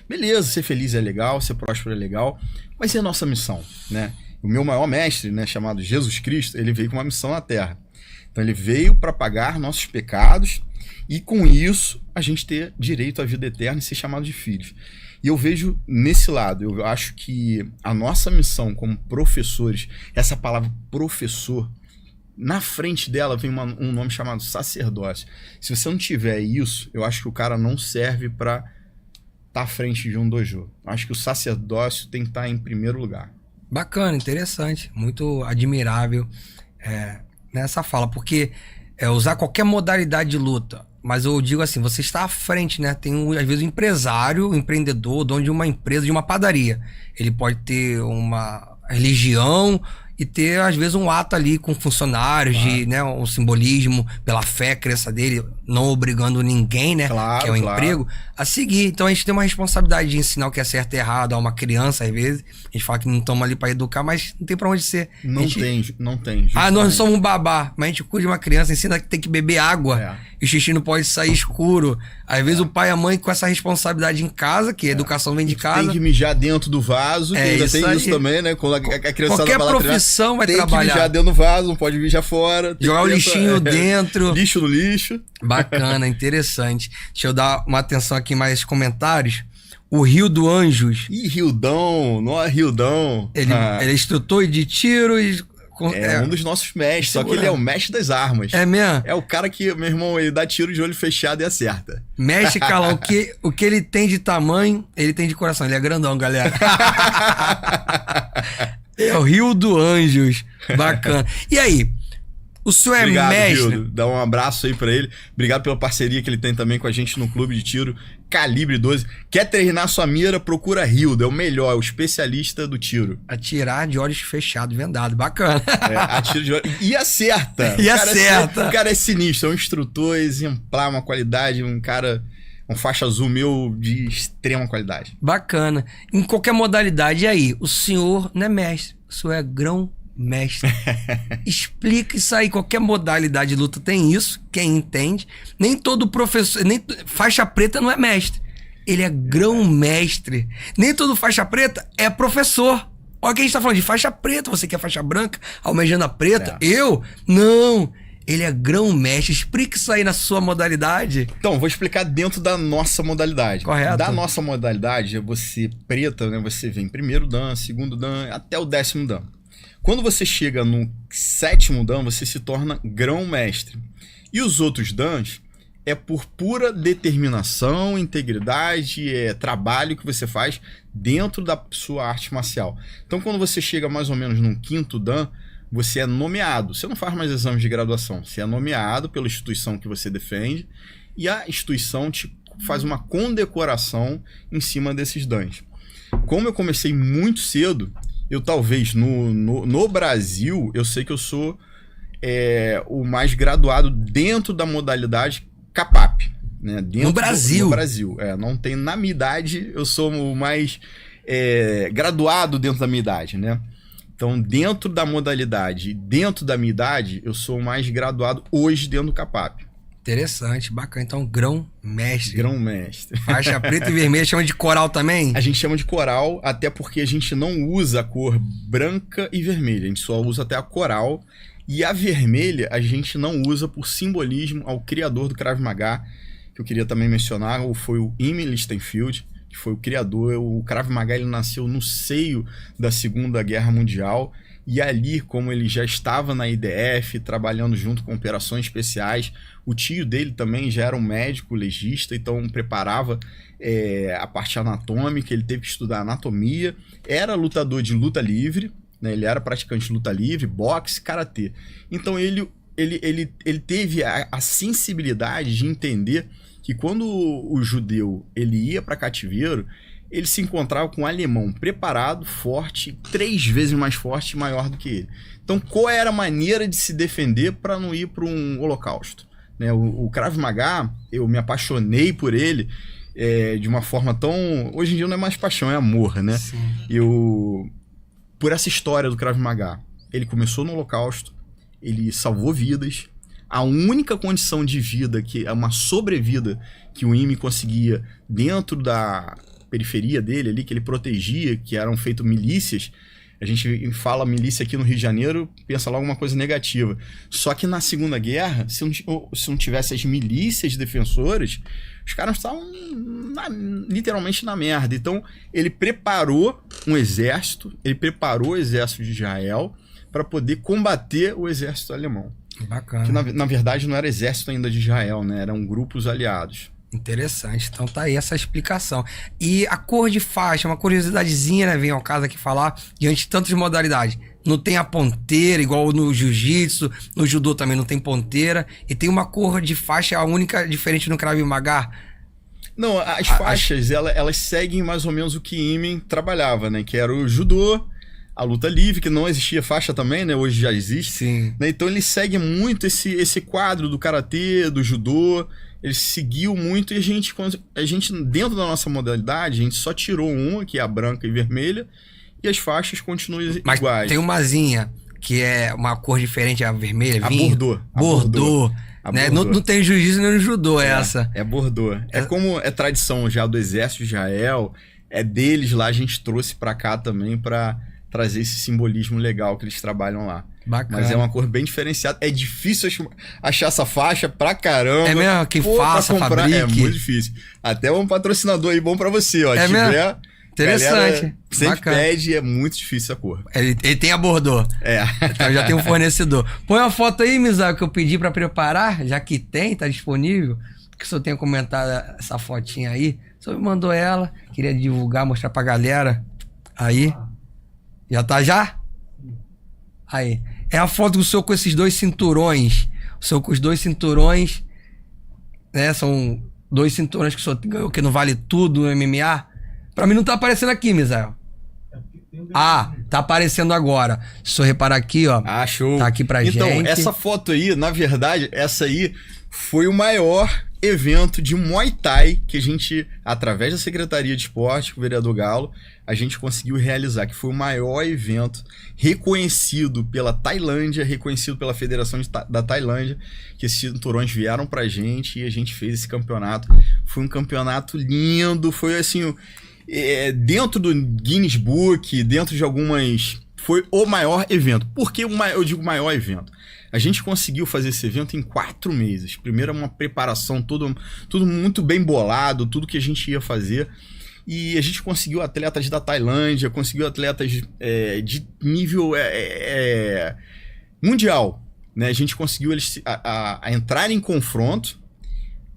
D: Beleza, ser feliz é legal, ser próspero é legal, mas é a nossa missão, né? O meu maior mestre, né, chamado Jesus Cristo, ele veio com uma missão na Terra. Então ele veio para pagar nossos pecados E com isso, a gente ter direito à vida eterna e ser chamado de filhos. E eu vejo nesse lado, eu acho que a nossa missão como professores, essa palavra professor, na frente dela vem um nome chamado sacerdócio. Se você não tiver isso, eu acho que o cara não serve para estar à frente de um dojo. Eu acho que o sacerdócio tem que estar em primeiro lugar.
C: Bacana, interessante, muito admirável nessa fala, porque usar qualquer modalidade de luta, mas eu digo assim, você está à frente, né? Tem às vezes um empresário, um empreendedor, dono de uma empresa, de uma padaria. Ele pode ter uma religião e ter às vezes um ato ali com funcionários, de, né, um simbolismo pela fé, crença dele, não obrigando ninguém, né, que é o emprego, a seguir. Então a gente tem uma responsabilidade de ensinar o que é certo e errado a uma criança, às vezes. A gente fala que não estamos ali para educar, mas não tem para onde ser.
D: Não tem. Justamente.
C: Nós não somos um babá, mas a gente cuida de uma criança, ensina que tem que beber água, e o xixi não pode sair escuro. Às vezes o pai e a mãe com essa responsabilidade em casa, que a educação vem de casa.
D: Tem que mijar dentro do vaso, que ainda tem isso também, né? Quando a criança
C: qualquer profissão vai trabalhar.
D: Tem que mijar dentro do vaso, não pode mijar fora.
C: Jogar o lixinho dentro.
D: Lixo no lixo.
C: Bacana, interessante. Deixa eu dar uma atenção aqui em mais comentários. O Rildo Anjos.
D: Ih, Rildão, não é Rildão.
C: Ele é instrutor de tiro e...
D: É um dos nossos mestres, só que ele é o mestre das armas.
C: É mesmo?
D: É o cara que, meu irmão, ele dá tiro de olho fechado e acerta.
C: Mestre, Carlão, o que ele tem de tamanho, ele tem de coração. Ele é grandão, galera. É o Rildo Anjos. Bacana. E aí? O senhor é mestre?
D: Rildo. Dá um abraço aí pra ele. Obrigado pela parceria que ele tem também com a gente no Clube de Tiro Calibre 12. Quer treinar sua mira? Procura Rildo. É o melhor, é o especialista do tiro.
C: Atirar de olhos fechados, vendado. Bacana.
D: Atira de olhos... E acerta.
C: E acerta.
D: O cara é sinistro. É um instrutor exemplar, uma qualidade. Um cara... Um faixa azul meu de extrema qualidade.
C: Bacana. Em qualquer modalidade. E aí? O senhor não é mestre. O senhor é grão-mestre. Explica isso aí. Qualquer modalidade de luta tem isso. Quem entende. Nem todo professor... Nem faixa preta não é mestre. Ele é grão-mestre. Nem todo faixa preta é professor. Olha o que a gente tá falando de faixa preta. Você quer faixa branca? Almejando a preta? Eu? Não. Ele é grão-mestre. Explica isso aí na sua modalidade.
D: Então, vou explicar dentro da nossa modalidade.
C: Correto.
D: Da nossa modalidade, você preta, né? Você vem primeiro dan, segundo dan, até o 10º dan. Quando você chega no 7º dan, você se torna grão-mestre. E os outros dans é por pura determinação, integridade, trabalho que você faz dentro da sua arte marcial. Então, quando você chega mais ou menos num 5º dan, você é nomeado. Você não faz mais exames de graduação. Você é nomeado pela instituição que você defende e a instituição te faz uma condecoração em cima desses dans. Como eu comecei muito cedo, eu talvez no Brasil, eu sei que eu sou o mais graduado dentro da modalidade CAPAP. Né?
C: No Brasil?
D: No Brasil. Não tem, na minha idade, eu sou o mais graduado dentro da minha idade, né? Então, dentro da modalidade, dentro da minha idade, eu sou o mais graduado hoje dentro do CAPAP.
C: Interessante, bacana. Então, grão-mestre.
D: Grão-mestre.
C: Faixa preta e vermelha, chama de coral também?
D: A gente chama de coral, até porque a gente não usa a cor branca e vermelha. A gente só usa até a coral. E a vermelha a gente não usa por simbolismo ao criador do Krav Maga, que eu queria também mencionar, foi o Emil Lichtenfield, que foi o criador. O Krav Maga ele nasceu no seio da Segunda Guerra Mundial, e ali, como ele já estava na IDF, trabalhando junto com operações especiais, o tio dele também já era um médico legista, então preparava a parte anatômica, ele teve que estudar anatomia, era lutador de luta livre, né? Ele era praticante de luta livre, boxe, karatê. Então ele teve a sensibilidade de entender que quando o judeu ele ia para cativeiro, ele se encontrava com um alemão preparado, forte, 3 vezes mais forte e maior do que ele. Então, qual era a maneira de se defender para não ir para um holocausto? Né? O Krav Maga, eu me apaixonei por ele de uma forma tão... Hoje em dia não é mais paixão, é amor, né?
C: Sim.
D: Por essa história do Krav Maga, ele começou no holocausto, ele salvou vidas. A única condição de vida, que é uma sobrevida que o IME conseguia dentro da periferia dele ali, que ele protegia, que eram feitas milícias, A gente fala milícia aqui no Rio de Janeiro, pensa logo uma coisa negativa. Só que na Segunda Guerra, se não tivesse as milícias defensoras, os caras estavam literalmente na merda. Então, ele preparou um exército, ele preparou o exército de Israel para poder combater o exército alemão.
C: Bacana.
D: Que na verdade não era exército ainda de Israel, né? Eram grupos aliados.
C: Interessante, então tá aí essa explicação. E a cor de faixa, uma curiosidadezinha, né? Vem ao caso aqui falar, diante de tantas modalidades. Não tem a ponteira, igual no jiu-jitsu, no judô também não tem ponteira. E tem uma cor de faixa única, diferente no Krav Maga.
D: Não, as faixas, elas seguem mais ou menos o que Imen trabalhava, né? Que era o judô, a luta livre, que não existia faixa também, né? Hoje já existe.
C: Sim.
D: Né? Então ele segue muito esse quadro do karatê, do judô. Ele seguiu muito e a gente, dentro da nossa modalidade, a gente só tirou uma, que é a branca e vermelha, e as faixas continuam
C: Mas
D: iguais.
C: tem umazinha, que é uma cor diferente, a vermelha,
D: A
C: vinho.
D: Bordeaux.
C: Bordeaux. Né? Não tem jiu-jitsu nem no judô, essa.
D: É Bordeaux. É como é tradição já do exército de Israel, é deles lá, a gente trouxe pra cá também pra trazer esse simbolismo legal que eles trabalham lá.
C: Bacana.
D: Mas é uma cor bem diferenciada. É difícil achar essa faixa pra caramba.
C: É mesmo? Quem faça, fabrique.
D: É muito difícil. Até um patrocinador aí bom pra você, ó.
C: É mesmo? Interessante.
D: Sempre
C: Bacana.
D: pede, é muito difícil a cor.
C: Ele tem a Bordeaux.
D: É.
C: Então já tem um fornecedor. Põe uma foto aí, Misael, que eu pedi pra preparar, já que tem, tá disponível. Porque o senhor tenha comentado essa fotinha aí. O senhor me mandou ela, queria divulgar, mostrar pra galera. Aí. Já tá já? Aí. É a foto do senhor com esses dois cinturões. O senhor com os dois cinturões, né? São dois cinturões que o senhor ganhou, que não vale tudo no MMA. Pra mim não tá aparecendo aqui, Misael. Ah, tá aparecendo agora. Se o senhor reparar aqui, ó.
D: Ah, show.
C: Tá aqui pra gente.
D: Então, essa foto aí, na verdade, essa aí foi o maior evento de Muay Thai que a gente, através da Secretaria de Esporte, com o vereador Galo, a gente conseguiu realizar, que foi o maior evento reconhecido pela Tailândia, reconhecido pela Federação da Tailândia, que esses cinturões vieram pra gente e a gente fez esse campeonato. Foi um campeonato lindo, foi assim, dentro do Guinness Book, dentro de algumas... Foi o maior evento. Por que eu digo maior evento? A gente conseguiu fazer esse evento em 4 meses. Primeiro, uma preparação, tudo muito bem bolado, tudo que a gente ia fazer. E a gente conseguiu atletas da Tailândia, conseguiu atletas de nível mundial. Né? A gente conseguiu eles a entrar em confronto,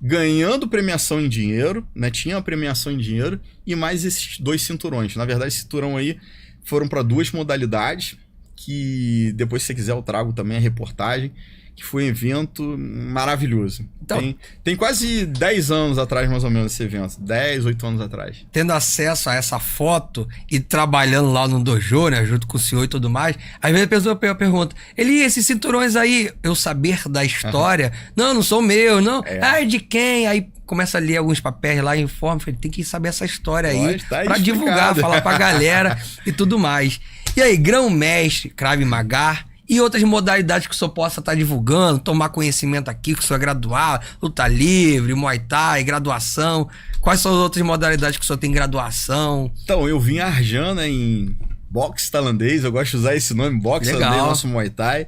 D: ganhando premiação em dinheiro, né? Tinha a premiação em dinheiro e mais esses 2 cinturões. Na verdade, esse cinturão aí foram para 2 modalidades, que depois, se você quiser, eu trago também a reportagem, que foi um evento maravilhoso.
C: Então,
D: tem quase 10 anos atrás, mais ou menos, esse evento. 10, 8 anos atrás.
C: Tendo acesso a essa foto e trabalhando lá no dojo, né, junto com o senhor e tudo mais, às vezes a pessoa pergunta, Eli, esses cinturões aí, eu saber da história, não são meus, não, é de quem? Aí começa a ler alguns papéis lá, informa, tem que saber essa história aí,
D: tá
C: pra divulgar, falar pra galera e tudo mais. E aí, grão-mestre, Krav Maga e outras modalidades que o senhor possa estar divulgando, tomar conhecimento aqui, que o senhor é graduado, luta livre, Muay Thai, graduação. Quais são as outras modalidades que o senhor tem graduação?
D: Então, eu vim Arjan, né, em boxe tailandês, eu gosto de usar esse nome, boxe tailandês, nosso Muay Thai.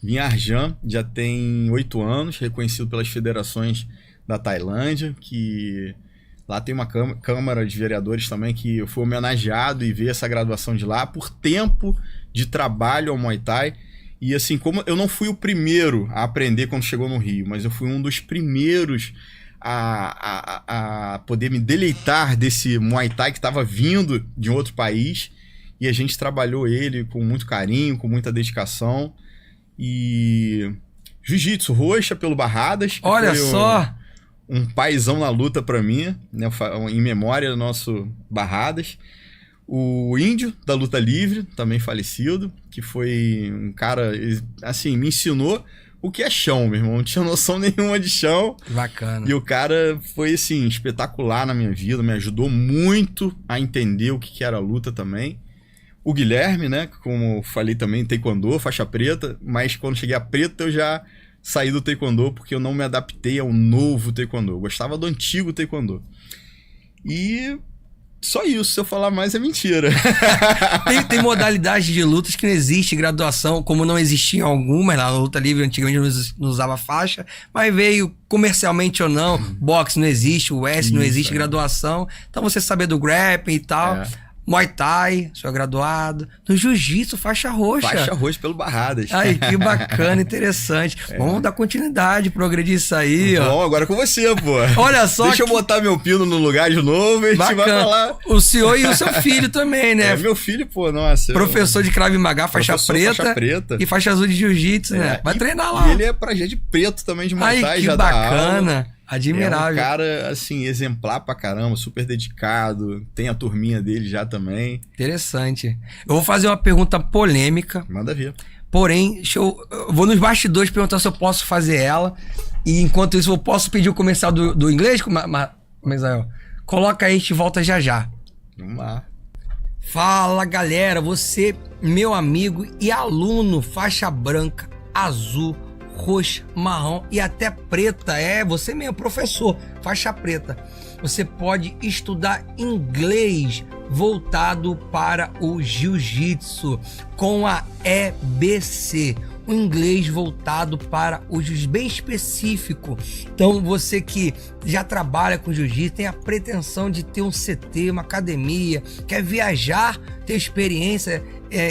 D: Vim Arjan, já tem 8 anos, reconhecido pelas federações da Tailândia, que lá tem uma Câmara de Vereadores também, que eu fui homenageado e vi essa graduação de lá por tempo de trabalho ao Muay Thai. E assim, como eu não fui o primeiro a aprender quando chegou no Rio, mas eu fui um dos primeiros a poder me deleitar desse Muay Thai que estava vindo de outro país. E a gente trabalhou ele com muito carinho, com muita dedicação. E Jiu-Jitsu roxa pelo Barradas.
C: Olha só!
D: Um paizão na luta pra mim, né, em memória do nosso Barradas. O Índio, da luta livre, também falecido, que foi um cara, assim, me ensinou o que é chão, meu irmão. Não tinha noção nenhuma de chão.
C: Bacana.
D: E o cara foi, assim, espetacular na minha vida, me ajudou muito a entender o que era a luta também. O Guilherme, né, como falei também, taekwondo, faixa preta, mas quando cheguei a preta eu já saí do taekwondo porque eu não me adaptei ao novo taekwondo. Eu gostava do antigo taekwondo. E Só isso, se eu falar mais é mentira.
C: Tem modalidades de lutas que não existe graduação, como não existiam algumas. Na luta livre antigamente não usava faixa, mas veio comercialmente ou não, boxe não existe, o S não existe graduação. Então você saber do grappling e tal... Muay Thai, sou graduado. No Jiu-Jitsu, faixa roxa.
D: Faixa roxa pelo Barradas.
C: Aí, que bacana, interessante. Vamos dar continuidade, progredir isso aí, ó.
D: Bom, agora com você, pô.
C: Olha só.
D: Deixa eu botar meu pino no lugar de novo e a gente vai falar.
C: O senhor e o seu filho também, né?
D: Meu filho, pô, nossa.
C: Professor de Krav Maga, faixa preta. E faixa azul de Jiu-Jitsu, né? Vai treinar lá.
D: E ele é pra gente preto também de Muay Thai, já
C: bacana. Admirável.
D: É um cara, assim, exemplar pra caramba, super dedicado. Tem a turminha dele já também.
C: Interessante. Eu vou fazer uma pergunta polêmica.
D: Manda ver.
C: Porém, eu vou nos bastidores perguntar se eu posso fazer ela. E enquanto isso, eu posso pedir o comercial do inglês? Misael, coloca aí, a gente volta já já.
D: Vamos lá.
C: Fala, galera. Você, meu amigo e aluno, faixa branca, azul, roxa, marrom e até preta, você mesmo, professor, faixa preta. Você pode estudar inglês voltado para o jiu-jitsu com a EBC, o inglês voltado para o jiu-jitsu, bem específico. Então você que já trabalha com jiu-jitsu, tem a pretensão de ter um CT, uma academia, quer viajar, ter experiência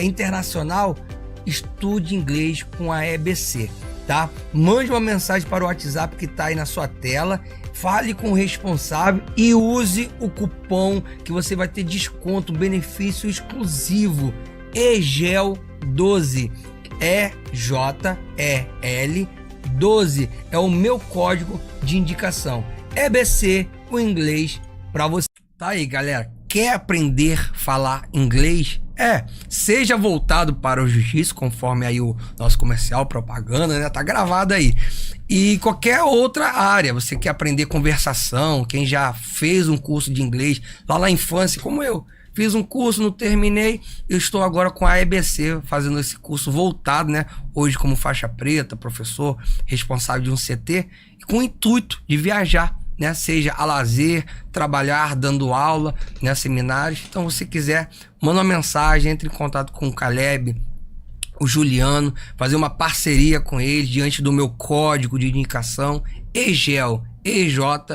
C: internacional, estude inglês com a EBC. Tá? Mande uma mensagem para o WhatsApp que está aí na sua tela, fale com o responsável e use o cupom que você vai ter desconto, benefício exclusivo, EGEL12, EJEL 12 é o meu código de indicação. EBC, o inglês para você. Tá aí, galera. Quer aprender a falar inglês? Seja voltado para o jiu-jitsu, conforme aí o nosso comercial, propaganda, né? Tá gravado aí. E qualquer outra área, você quer aprender conversação, quem já fez um curso de inglês lá na infância, como eu. Fiz um curso, não terminei, eu estou agora com a EBC, fazendo esse curso voltado, né? Hoje como faixa preta, professor, responsável de um CT, e com o intuito de viajar, né? Seja a lazer, trabalhar, dando aula, né? Seminários. Então, se você quiser, manda uma mensagem, entre em contato com o Caleb, o Juliano, fazer uma parceria com eles diante do meu código de indicação, EGEL, EJEL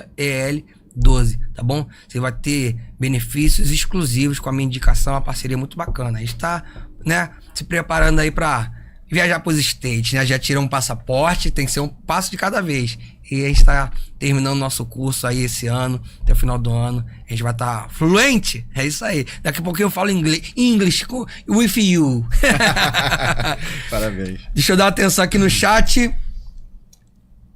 C: 12, tá bom? Você vai ter benefícios exclusivos com a minha indicação, uma parceria muito bacana. A gente tá, né, se preparando aí para viajar para os States, né? Já tiramos um passaporte, tem que ser um passo de cada vez. E a gente está terminando nosso curso aí esse ano, até o final do ano. A gente vai estar fluente, é isso aí. Daqui a pouquinho eu falo inglês, English with you.
D: Parabéns.
C: Deixa eu dar atenção aqui no chat.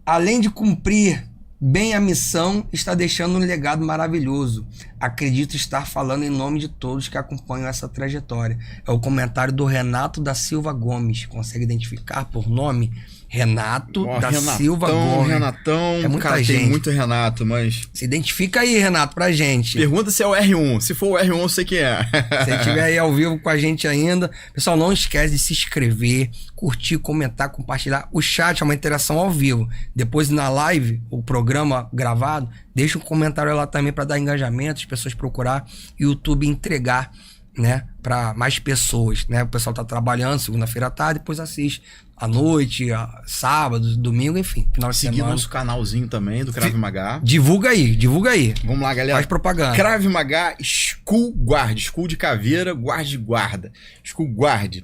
C: Além de cumprir bem a missão, está deixando um legado maravilhoso. Acredito estar falando em nome de todos que acompanham essa trajetória. É o comentário do Renato da Silva Gomes. Consegue identificar por nome? Renato da Silva Gomes.
D: Renatão,
C: é muita
D: cara,
C: gente.
D: Tem muito Renato, mas...
C: Se identifica aí, Renato, pra gente.
D: Pergunta se é o R1. Se for o R1, eu sei quem é.
C: Se estiver aí ao vivo com a gente ainda. Pessoal, não esquece de se inscrever, curtir, comentar, compartilhar. O chat é uma interação ao vivo. Depois na live, o programa gravado, deixa um comentário lá também para dar engajamento, as pessoas procurar e o YouTube entregar, né, para mais pessoas, né? O pessoal tá trabalhando segunda-feira à tarde, depois assiste à noite, sábado, domingo, enfim, final de semana.
D: Seguir nosso canalzinho também do Krav Maga.
C: Divulga aí.
D: Vamos lá, galera.
C: Faz propaganda.
D: Krav Maga School Guard, School de caveira, guarda de guarda. School Guard.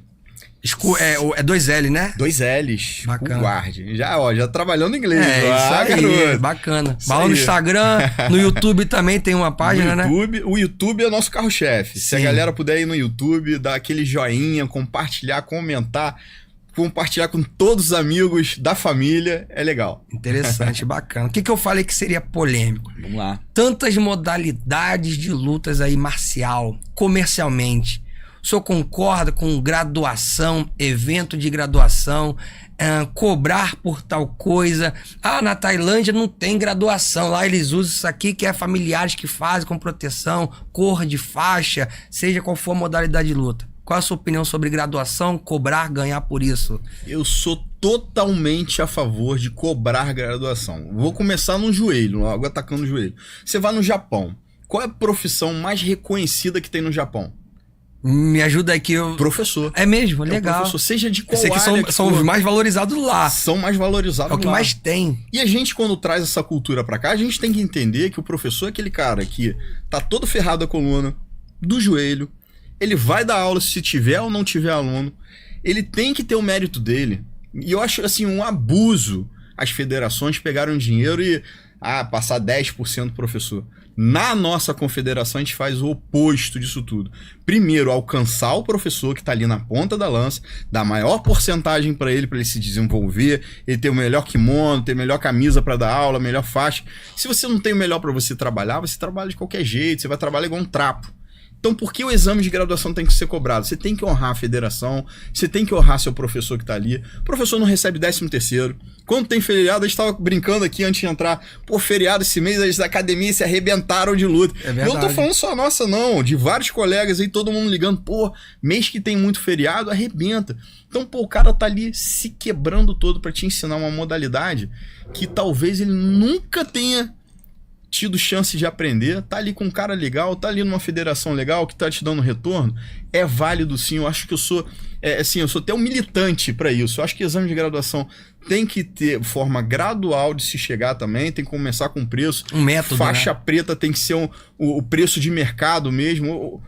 C: School, é 2L, né?
D: 2 L's.
C: Bacana.
D: School Guard. Já trabalhando em inglês.
C: Isso aí, garoto. Bacana. Vai lá no Instagram, no YouTube também tem uma página, né?
D: O YouTube é o nosso carro-chefe. Se a galera puder ir no YouTube, dar aquele joinha, compartilhar, comentar, compartilhar com todos os amigos da família, é legal.
C: Interessante, bacana. O que eu falei que seria polêmico?
D: Vamos lá.
C: Tantas modalidades de lutas aí marcial, comercialmente. O senhor concorda com graduação, evento de graduação, cobrar por tal coisa? Na Tailândia não tem graduação, lá eles usam isso aqui que é familiares que fazem com proteção, cor de faixa, seja qual for a modalidade de luta. Qual a sua opinião sobre graduação, cobrar, ganhar por isso?
D: Eu sou totalmente a favor de cobrar graduação. Vou começar no joelho, logo atacando o joelho. Você vai no Japão, Qual é a profissão mais reconhecida que tem no Japão?
C: Me ajuda aqui.
D: Professor.
C: É mesmo, legal.
D: Professor, seja de qual
C: Eu sei que
D: área
C: são os mais valorizados lá.
D: São mais valorizados lá.
C: É o que mais tem.
D: E a gente, quando traz essa cultura pra cá, a gente tem que entender que o professor é aquele cara que tá todo ferrado a coluna, do joelho, ele vai dar aula se tiver ou não tiver aluno, ele tem que ter o mérito dele. E eu acho, assim, um abuso as federações pegaram dinheiro e passar 10% pro professor. Na nossa confederação, a gente faz o oposto disso tudo. Primeiro, alcançar o professor que está ali na ponta da lança, dar maior porcentagem para ele se desenvolver, ele ter o melhor kimono, ter a melhor camisa para dar aula, melhor faixa. Se você não tem o melhor para você trabalha de qualquer jeito, você vai trabalhar igual um trapo. Então, por que o exame de graduação tem que ser cobrado? Você tem que honrar a federação, você tem que honrar seu professor que está ali. O professor não recebe 13º. Quando tem feriado, a gente estava brincando aqui antes de entrar. Pô, feriado esse mês, as academias se arrebentaram de luta.
C: É verdade.
D: Eu não tô falando só nossa, não. De vários colegas aí, todo mundo ligando. Pô, mês que tem muito feriado, arrebenta. Então, pô, o cara tá ali se quebrando todo para te ensinar uma modalidade que talvez ele nunca tenha tido chance de aprender, tá ali com um cara legal, tá ali numa federação legal que tá te dando retorno, é válido sim. Eu acho que eu sou até um militante para isso. Eu acho que exame de graduação tem que ter forma gradual de se chegar também, tem que começar com preço.
C: Um método,
D: faixa
C: né?
D: preta tem que ser o preço de mercado mesmo.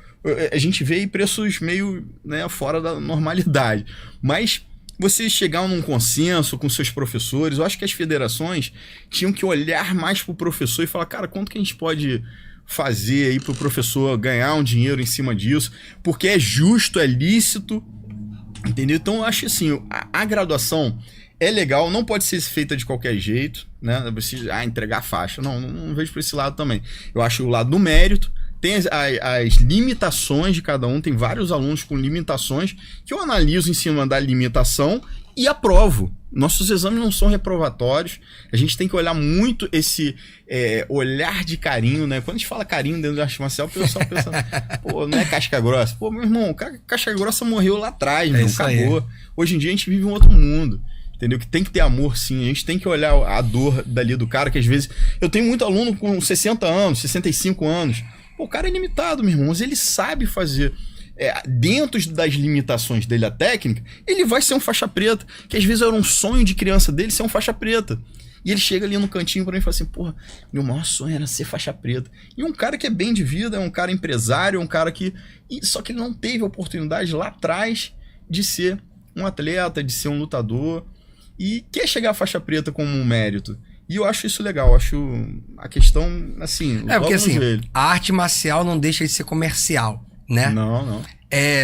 D: A gente vê aí preços meio, né, fora da normalidade, mas você chegar num consenso com seus professores, eu acho que as federações tinham que olhar mais pro professor e falar, cara, quanto que a gente pode fazer aí pro professor ganhar um dinheiro em cima disso, porque é justo, é lícito, entendeu? Então eu acho assim, a graduação é legal, não pode ser feita de qualquer jeito, né? Você entregar faixa, não vejo por esse lado também. Eu acho o lado do mérito. Tem as limitações de cada um, tem vários alunos com limitações que eu analiso em cima da limitação e aprovo. Nossos exames não são reprovatórios, a gente tem que olhar muito esse olhar de carinho, né? Quando a gente fala carinho dentro do arte marcial, o pessoal pensa, pô, não é casca grossa. Pô, meu irmão, casca grossa morreu lá atrás, meu, acabou. Hoje em dia a gente vive um outro mundo. Entendeu? Que tem que ter amor, sim. A gente tem que olhar a dor dali do cara, que às vezes... Eu tenho muito aluno com 60 anos, 65 anos. Pô, o cara é limitado, meu irmão, mas ele sabe fazer. Dentro das limitações dele, a técnica, ele vai ser um faixa preta, que às vezes era um sonho de criança dele ser um faixa preta. E ele chega ali no cantinho pra mim e fala assim, porra, meu maior sonho era ser faixa preta. E um cara que é bem de vida, é um cara empresário, é um cara que... Só que ele não teve a oportunidade lá atrás de ser um atleta, de ser um lutador, e quer chegar à faixa preta como um mérito. E eu acho isso legal, acho a questão, assim...
C: porque assim, a arte marcial não deixa de ser comercial, né?
D: Não.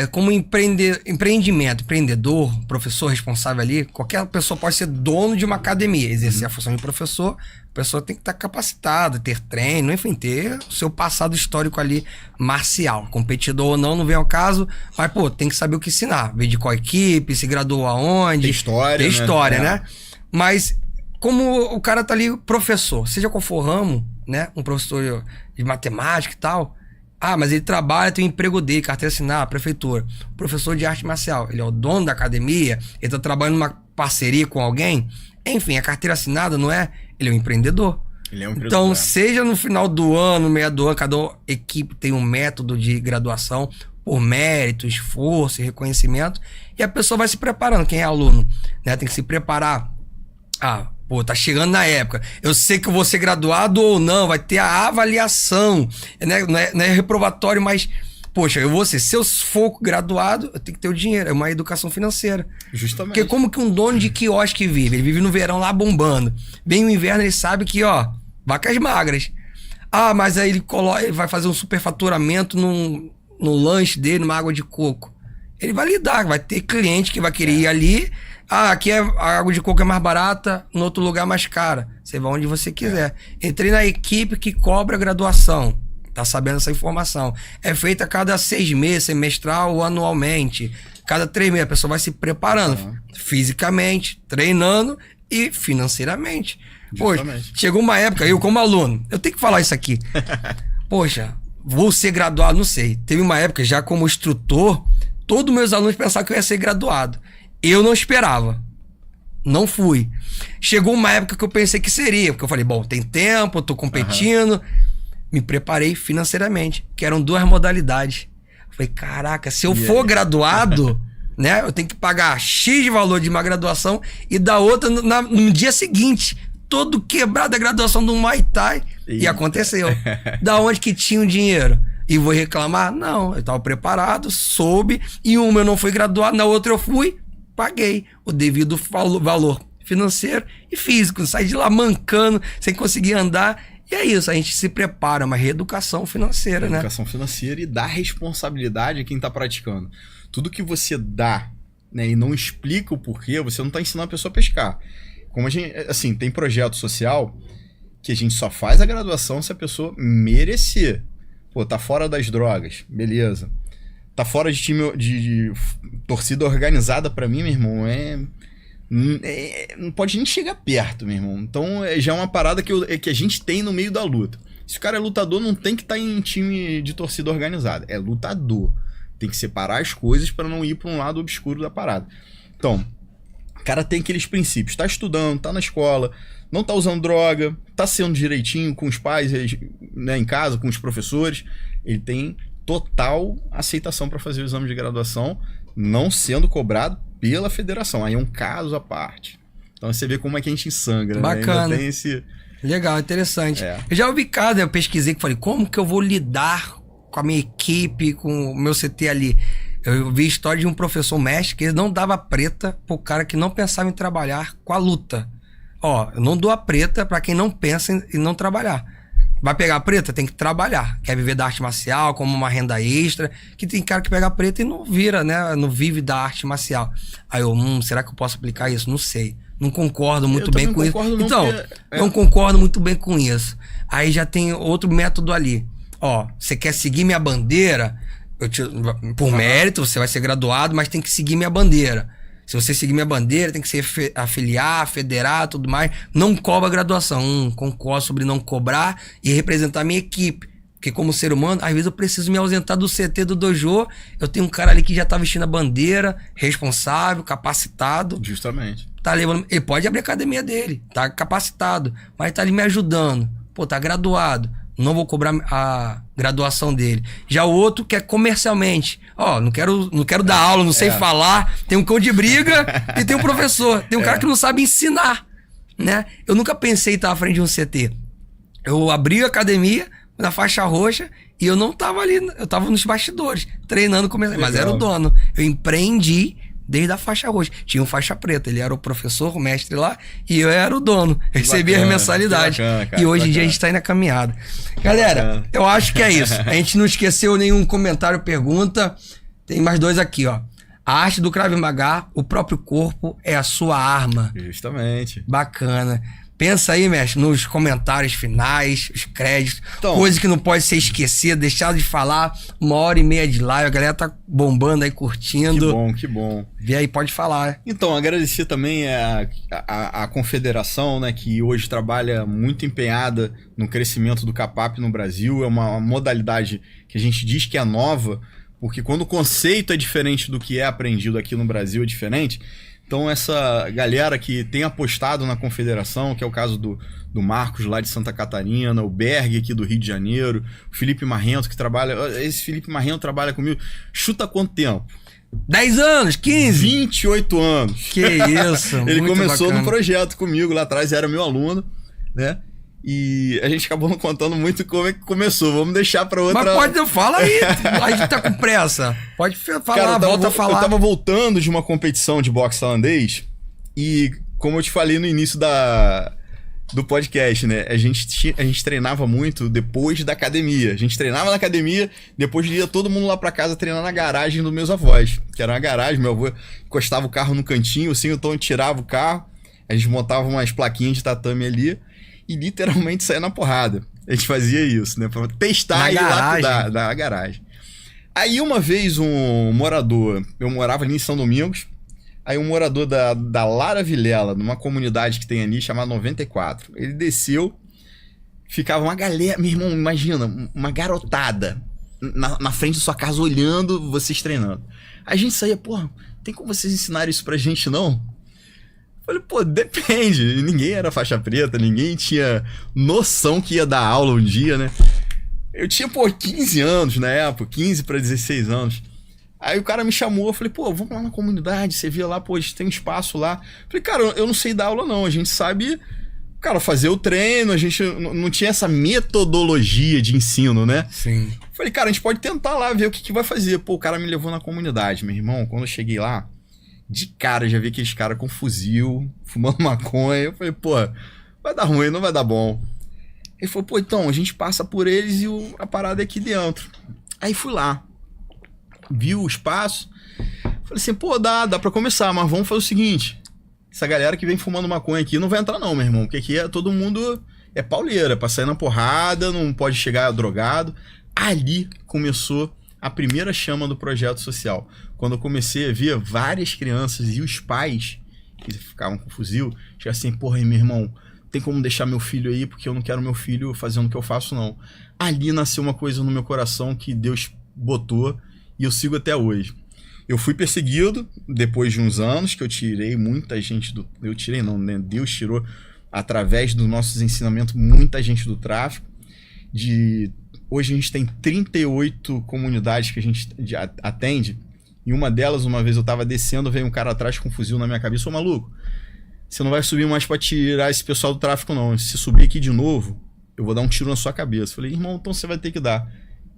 C: Como empreendimento, empreendedor, professor responsável ali, qualquer pessoa pode ser dono de uma academia, exercer a função de professor, a pessoa tem que estar capacitada, ter treino, enfim, ter o seu passado histórico ali marcial. Competidor ou não vem ao caso, mas, pô, tem que saber o que ensinar, ver de qual equipe, se graduou aonde.
D: Tem história,
C: né? Mas... Como o cara tá ali, professor, seja qual for o ramo, né? Um professor de matemática e tal. Mas ele trabalha, tem o emprego dele, carteira assinada, prefeitura. Professor de arte marcial, ele é o dono da academia, ele tá trabalhando numa parceria com alguém. Enfim, a carteira assinada não é... Ele é um empreendedor.
D: Ele é um empreendedor.
C: Então, seja no final do ano, no meio do ano, cada equipe tem um método de graduação por mérito, esforço e reconhecimento. E a pessoa vai se preparando. Quem é aluno, né? Tem que se preparar. Pô, tá chegando na época. Eu sei que eu vou ser graduado ou não, vai ter a avaliação. Não é reprovatório, mas... Poxa, se eu for graduado, eu tenho que ter o dinheiro. É uma educação financeira.
D: Justamente.
C: Porque como que um dono de quiosque vive? Ele vive no verão lá bombando. Vem o inverno, ele sabe que, vacas magras. Mas aí ele vai fazer um superfaturamento no lanche dele, numa água de coco. Ele vai lidar, vai ter cliente que vai querer ir ali... aqui a água de coco é mais barata, no outro lugar mais cara. Você vai onde você quiser. Entrei na equipe que cobra graduação. Tá sabendo essa informação. É feita a cada 6 meses, semestral ou anualmente. Cada 3 meses. A pessoa vai se preparando fisicamente, treinando e financeiramente. Poxa, chegou uma época, eu como aluno, eu tenho que falar isso aqui. Poxa, vou ser graduado, não sei. Teve uma época, já como instrutor, todos meus alunos pensavam que eu ia ser graduado. Eu não esperava. Não fui. Chegou uma época que eu pensei que seria, porque eu falei, bom, tem tempo, eu tô competindo. me preparei financeiramente, que eram 2 modalidades. Falei, caraca, se eu for graduado, né, eu tenho que pagar X de valor de uma graduação e da outra no dia seguinte. Todo quebrado a graduação do Muay Thai. E aconteceu. Da onde que tinha o dinheiro? E vou reclamar? Não, eu estava preparado, soube. E uma eu não fui graduado, na outra eu fui, paguei o devido valor financeiro e físico. Saí de lá mancando, sem conseguir andar. E é isso, a gente se prepara, uma reeducação financeira, né?
D: Reeducação financeira e dá responsabilidade a quem está praticando. Tudo que você dá, né, e não explica o porquê, você não está ensinando a pessoa a pescar. Como a gente, assim, tem projeto social que a gente só faz a graduação se a pessoa merecer. Pô, tá fora das drogas, beleza. Tá fora de time de torcida organizada, pra mim, meu irmão, não pode nem chegar perto, meu irmão. Então já é uma parada que a gente tem no meio da luta. Se o cara é lutador, não tem que estar em time de torcida organizada. É lutador. Tem que separar as coisas para não ir para um lado obscuro da parada. Então, o cara tem aqueles princípios. Tá estudando, tá na escola, não tá usando droga, tá sendo direitinho com os pais, né, em casa, com os professores. Ele tem total aceitação para fazer o exame de graduação, não sendo cobrado pela federação. Aí é um caso à parte. Então você vê como é que a gente sangra.
C: Bacana.
D: Né? Ainda tem esse...
C: Legal, interessante. Eu já ouvi caso, eu pesquisei, que falei, como que eu vou lidar com a minha equipe, com o meu CT ali? Eu vi a história de um professor mestre que ele não dava preta pro cara que não pensava em trabalhar com a luta. Ó, eu não dou a preta pra quem não pensa em não trabalhar. Vai pegar a preta? Tem que trabalhar. Quer viver da arte marcial como uma renda extra. Que tem cara que pega a preta e não vira, né? Não vive da arte marcial. Aí eu, será que eu posso aplicar isso? Não sei. Não concordo muito bem com isso. Então, não concordo muito bem com isso. Aí já tem outro método ali. Ó, você quer seguir minha bandeira? Por mérito, você vai ser graduado, mas tem que seguir minha bandeira. Se você seguir minha bandeira, tem que ser afiliar, federar, tudo mais. Não cobra graduação. Concordo sobre não cobrar e representar minha equipe. Porque como ser humano, às vezes eu preciso me ausentar do CT do dojo. Eu tenho um cara ali que já tá vestindo a bandeira, responsável, capacitado.
D: Justamente.
C: Tá levando, ele pode abrir a academia dele, tá capacitado, mas tá ali me ajudando. Pô, tá graduado. Não vou cobrar a graduação dele. Já o outro quer comercialmente. Ó, não quero dar aula, não sei falar. Tem um cão de briga e tem um professor. Tem um cara que não sabe ensinar, né? Eu nunca pensei em estar à frente de um CT. Eu abri a academia na faixa roxa e eu não tava ali, eu tava nos bastidores, treinando, mas era o dono. Eu empreendi desde a faixa roxa. Tinha um faixa preta, ele era o professor, o mestre lá, e eu era o dono. Eu recebia as mensalidades. E hoje em dia a gente tá aí na caminhada. Galera, eu acho que é isso. A gente não esqueceu nenhum comentário, pergunta. Tem mais 2 aqui, ó. A arte do Krav Maga, o próprio corpo é a sua arma.
D: Justamente.
C: Bacana. Pensa aí, mestre, nos comentários finais, os créditos, então, coisas que não pode ser esquecida, deixar de falar, 1h30 de live, a galera tá bombando aí, curtindo.
D: Que bom, que bom.
C: Vê aí, pode falar.
D: Então, agradecer também a confederação, né, que hoje trabalha muito empenhada no crescimento do CAPAP no Brasil. É uma modalidade que a gente diz que é nova, porque quando o conceito é diferente do que é aprendido aqui no Brasil, é diferente. Então essa galera que tem apostado na confederação, que é o caso do Marcos lá de Santa Catarina, o Berg aqui do Rio de Janeiro, o Felipe Marrento que trabalha... Esse Felipe Marrento trabalha comigo. Chuta quanto tempo?
C: 10 anos? 15?
D: 28 anos.
C: Que isso,
D: Ele
C: muito
D: começou
C: bacana.
D: no projeto comigo lá atrás, era meu aluno, né? E a gente acabou não contando muito como é que começou. Vamos deixar pra outra...
C: Mas fala aí, a gente tá com pressa. Pode falar, cara, volta a falar.
D: Eu tava voltando de uma competição de boxe tailandês e, como eu te falei no início do podcast, né? A gente treinava muito depois da academia. A gente treinava na academia, depois ia todo mundo lá pra casa treinar na garagem dos meus avós. Que era uma garagem, meu avô encostava o carro no cantinho, assim, então eu tirava o carro, a gente montava umas plaquinhas de tatame ali e literalmente saía na porrada. A gente fazia isso, né? Pra testar e lapidar da garagem. Aí uma vez um morador, eu morava ali em São Domingos, aí um morador da Lara Vilela, numa comunidade que tem ali, chamada 94, ele desceu, ficava uma galera, meu irmão, imagina, uma garotada na frente da sua casa olhando vocês treinando. A gente saía, porra, tem como vocês ensinarem isso pra gente não? Falei, pô, depende. Ninguém era faixa preta, ninguém tinha noção que ia dar aula um dia, né? Eu tinha, pô, 15 anos na época, 15 para 16 anos. Aí o cara me chamou, eu falei, pô, vamos lá na comunidade, você vê lá, pô, a gente tem um espaço lá. Eu falei, cara, eu não sei dar aula não, a gente sabe, cara, fazer o treino, a gente não tinha essa metodologia de ensino, né?
C: Sim.
D: Eu falei, cara, a gente pode tentar lá, ver o que vai fazer. Pô, o cara me levou na comunidade, meu irmão, quando eu cheguei lá, de cara, já vi aqueles caras com fuzil, fumando maconha. Eu falei, pô, vai dar ruim, não vai dar bom. Ele falou, pô, então, a gente passa por eles e a parada é aqui dentro. Aí fui lá, vi o espaço, falei assim, pô, dá pra começar, mas vamos fazer o seguinte, essa galera que vem fumando maconha aqui não vai entrar não, meu irmão, porque aqui todo mundo é pauleira, pra sair na porrada, não pode chegar drogado. Ali começou a primeira chama do projeto social. Quando eu comecei a ver várias crianças e os pais que ficavam com fuzil, já assim, porra, aí, meu irmão, tem como deixar meu filho aí, porque eu não quero meu filho fazendo o que eu faço, não. Ali nasceu uma coisa no meu coração que Deus botou e eu sigo até hoje. Eu fui perseguido depois de uns anos que eu tirei muita gente do... Eu tirei não, né? Deus tirou, através dos nossos ensinamentos, muita gente do tráfico. Hoje a gente tem 38 comunidades que a gente atende. E uma delas, uma vez eu tava descendo, veio um cara atrás com um fuzil na minha cabeça. Ô, maluco, você não vai subir mais pra tirar esse pessoal do tráfico, não. Se subir aqui de novo, eu vou dar um tiro na sua cabeça. Eu falei, irmão, então você vai ter que dar.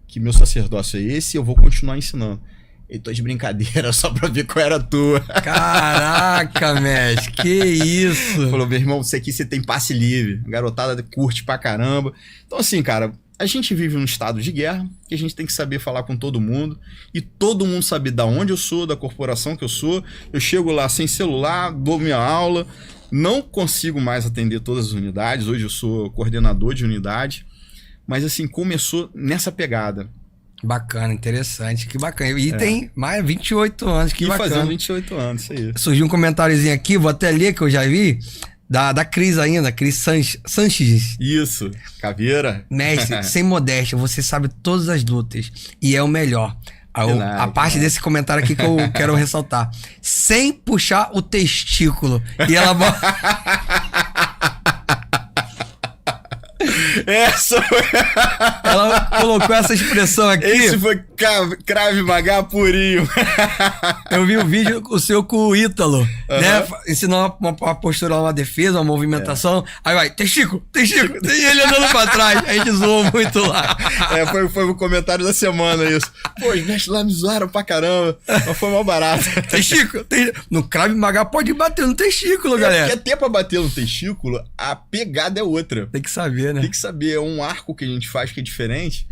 D: Que meu sacerdócio é esse e eu vou continuar ensinando. Ele, tô de brincadeira, só pra ver qual era a tua.
C: Caraca, mestre, que isso?
D: Falou, meu irmão, isso aqui você tem passe livre. A garotada curte pra caramba. Então assim, cara, a gente vive num estado de guerra, que a gente tem que saber falar com todo mundo, e todo mundo saber da onde eu sou, da corporação que eu sou. Eu chego lá sem celular, dou minha aula, não consigo mais atender todas as unidades, hoje eu sou coordenador de unidade, mas assim, começou nessa pegada.
C: Bacana, interessante, que bacana. E tem mais 28 anos, que bacana.
D: Fazendo 28 anos, isso aí.
C: Surgiu um comentáriozinho aqui, vou até ler, que eu já vi, da Cris ainda, Cris Sanches.
D: Isso, caveira.
C: Mestre, sem modéstia, você sabe todas as lutas e é o melhor. A parte desse comentário aqui que eu quero ressaltar. Sem puxar o testículo. E ela... Ela colocou essa expressão aqui.
D: Esse foi Krav Maga purinho.
C: Eu vi o vídeo o seu com o Ítalo, né? Ensinou uma postura, uma defesa, uma movimentação. Aí vai, testículo, e ele andando pra trás. A gente zoou muito lá.
D: Foi o comentário da semana isso. Pô, os mestres lá me zoaram pra caramba, mas foi mal barato.
C: Testículo. No Krav Maga pode bater no testículo, galera.
D: Porque até pra bater no testículo, a pegada é outra.
C: Tem que saber, né?
D: Tem que saber, é um arco que a gente faz que é diferente.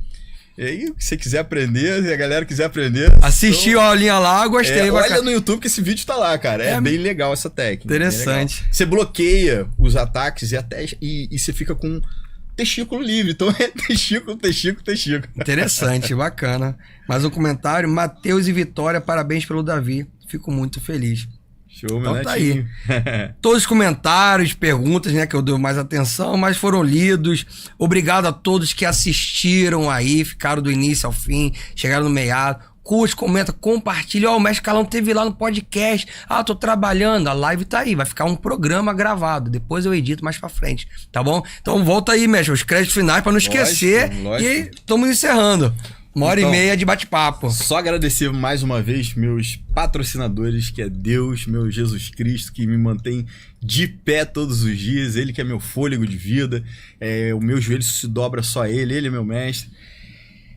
D: E aí, se você quiser aprender, se a galera quiser aprender...
C: Assistir então, a aulinha lá, gostei.
D: Olha no YouTube que esse vídeo tá lá, cara. É bem legal essa técnica.
C: Interessante.
D: Você bloqueia os ataques e você fica com testículo livre. Então é testículo.
C: Interessante, bacana. Mais um comentário. Matheus e Vitória, parabéns pelo Davi. Fico muito feliz.
D: Show, meu
C: então tá aí. Todos os comentários, perguntas, né, que eu dou mais atenção, mas foram lidos. Obrigado a todos que assistiram aí, ficaram do início ao fim, chegaram no meiado. Curte, comenta, compartilha. Ó, o Mestre Calão teve lá no podcast. Ah, tô trabalhando. A live tá aí. Vai ficar um programa gravado. Depois eu edito mais pra frente. Tá bom? Então volta aí, mestre. Os créditos finais pra não esquecer. Lógico. E estamos encerrando. Uma hora e meia de bate-papo.
D: Só agradecer mais uma vez meus patrocinadores, que é Deus, meu Jesus Cristo, que me mantém de pé todos os dias. Ele que é meu fôlego de vida. O meu joelho se dobra só a ele é meu mestre.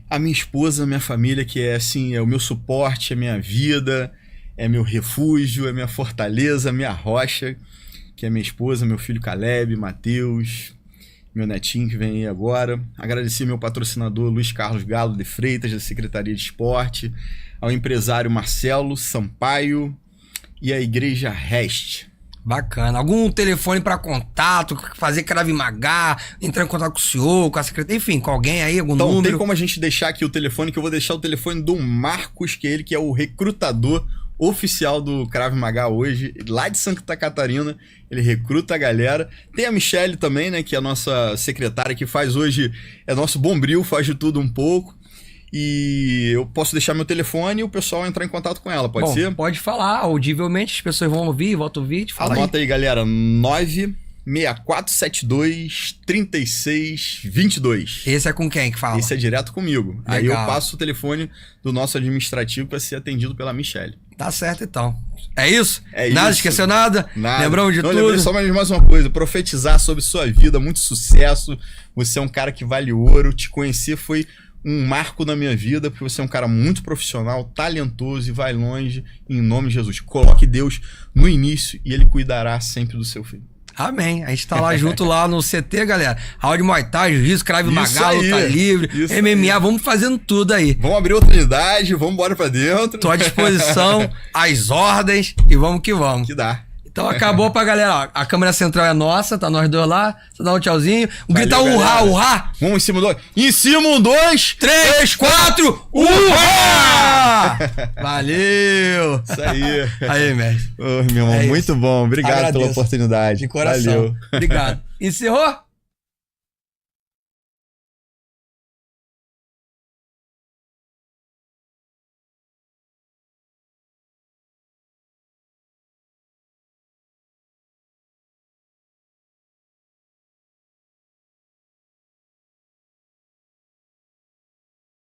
D: A minha esposa, minha família, que é assim, é o meu suporte, é minha vida, é meu refúgio, é minha fortaleza, minha rocha, que é minha esposa, meu filho Caleb, Matheus, meu netinho que vem aí agora. Agradecer meu patrocinador Luiz Carlos Galo de Freitas, da Secretaria de Esporte, ao empresário Marcelo Sampaio e à Igreja Rest.
C: Bacana. Algum telefone para contato, fazer Krav Maga, entrar em contato com o senhor, com a secretaria, enfim, com alguém aí, algum número?
D: Tem como a gente deixar aqui o telefone, que eu vou deixar o telefone do Marcos, que é o recrutador oficial do Krav Maga hoje, lá de Santa Catarina. Ele recruta a galera. Tem a Michele também, né, que é a nossa secretária, que faz hoje, é nosso bombril, faz de tudo um pouco. E eu posso deixar meu telefone e o pessoal entrar em contato com ela, pode ser?
C: Pode falar, audivelmente, as pessoas vão ouvir, voltam a ouvir, te fala.
D: Anota aí, galera, 9 6472-3622.
C: Esse é com quem que fala?
D: Esse é direto comigo.
C: Legal.
D: Aí eu passo o telefone do nosso administrativo para ser atendido pela Michelle.
C: Tá certo, então. É isso?
D: É
C: Nada,
D: isso.
C: esqueceu nada?
D: Nada.
C: Lembramos de
D: Não,
C: tudo?
D: lembrei só mais uma coisa. Profetizar sobre sua vida, muito sucesso. Você é um cara que vale ouro. Te conhecer foi um marco na minha vida, porque você é um cara muito profissional, talentoso e vai longe. Em nome de Jesus. Coloque Deus no início e Ele cuidará sempre do seu filho.
C: Amém. A gente tá lá junto lá no CT, galera. Aula de Muay Thai, Jiu-Jitsu, Krav Maga,
D: aí.
C: luta livre,
D: Isso
C: MMA,
D: aí.
C: vamos fazendo tudo aí.
D: Vamos abrir outra unidade, vamos embora pra dentro.
C: Tô à disposição, às ordens e vamos que vamos.
D: Que dá.
C: Então acabou pra galera, ó. A câmera central é nossa, tá nós dois lá. Você dá um tchauzinho. Gritar
D: Valeu,
C: urrá,
D: galera.
C: urrá.
D: Vamos em cima do... Em cima, 1, 2,
C: 3, 4, urrá! Valeu!
D: Isso aí.
C: Aí, mestre.
D: Ô, meu irmão,
C: É isso.
D: muito bom. Obrigado
C: Agradeço.
D: pela oportunidade.
C: De coração.
D: Valeu.
C: Obrigado. Encerrou?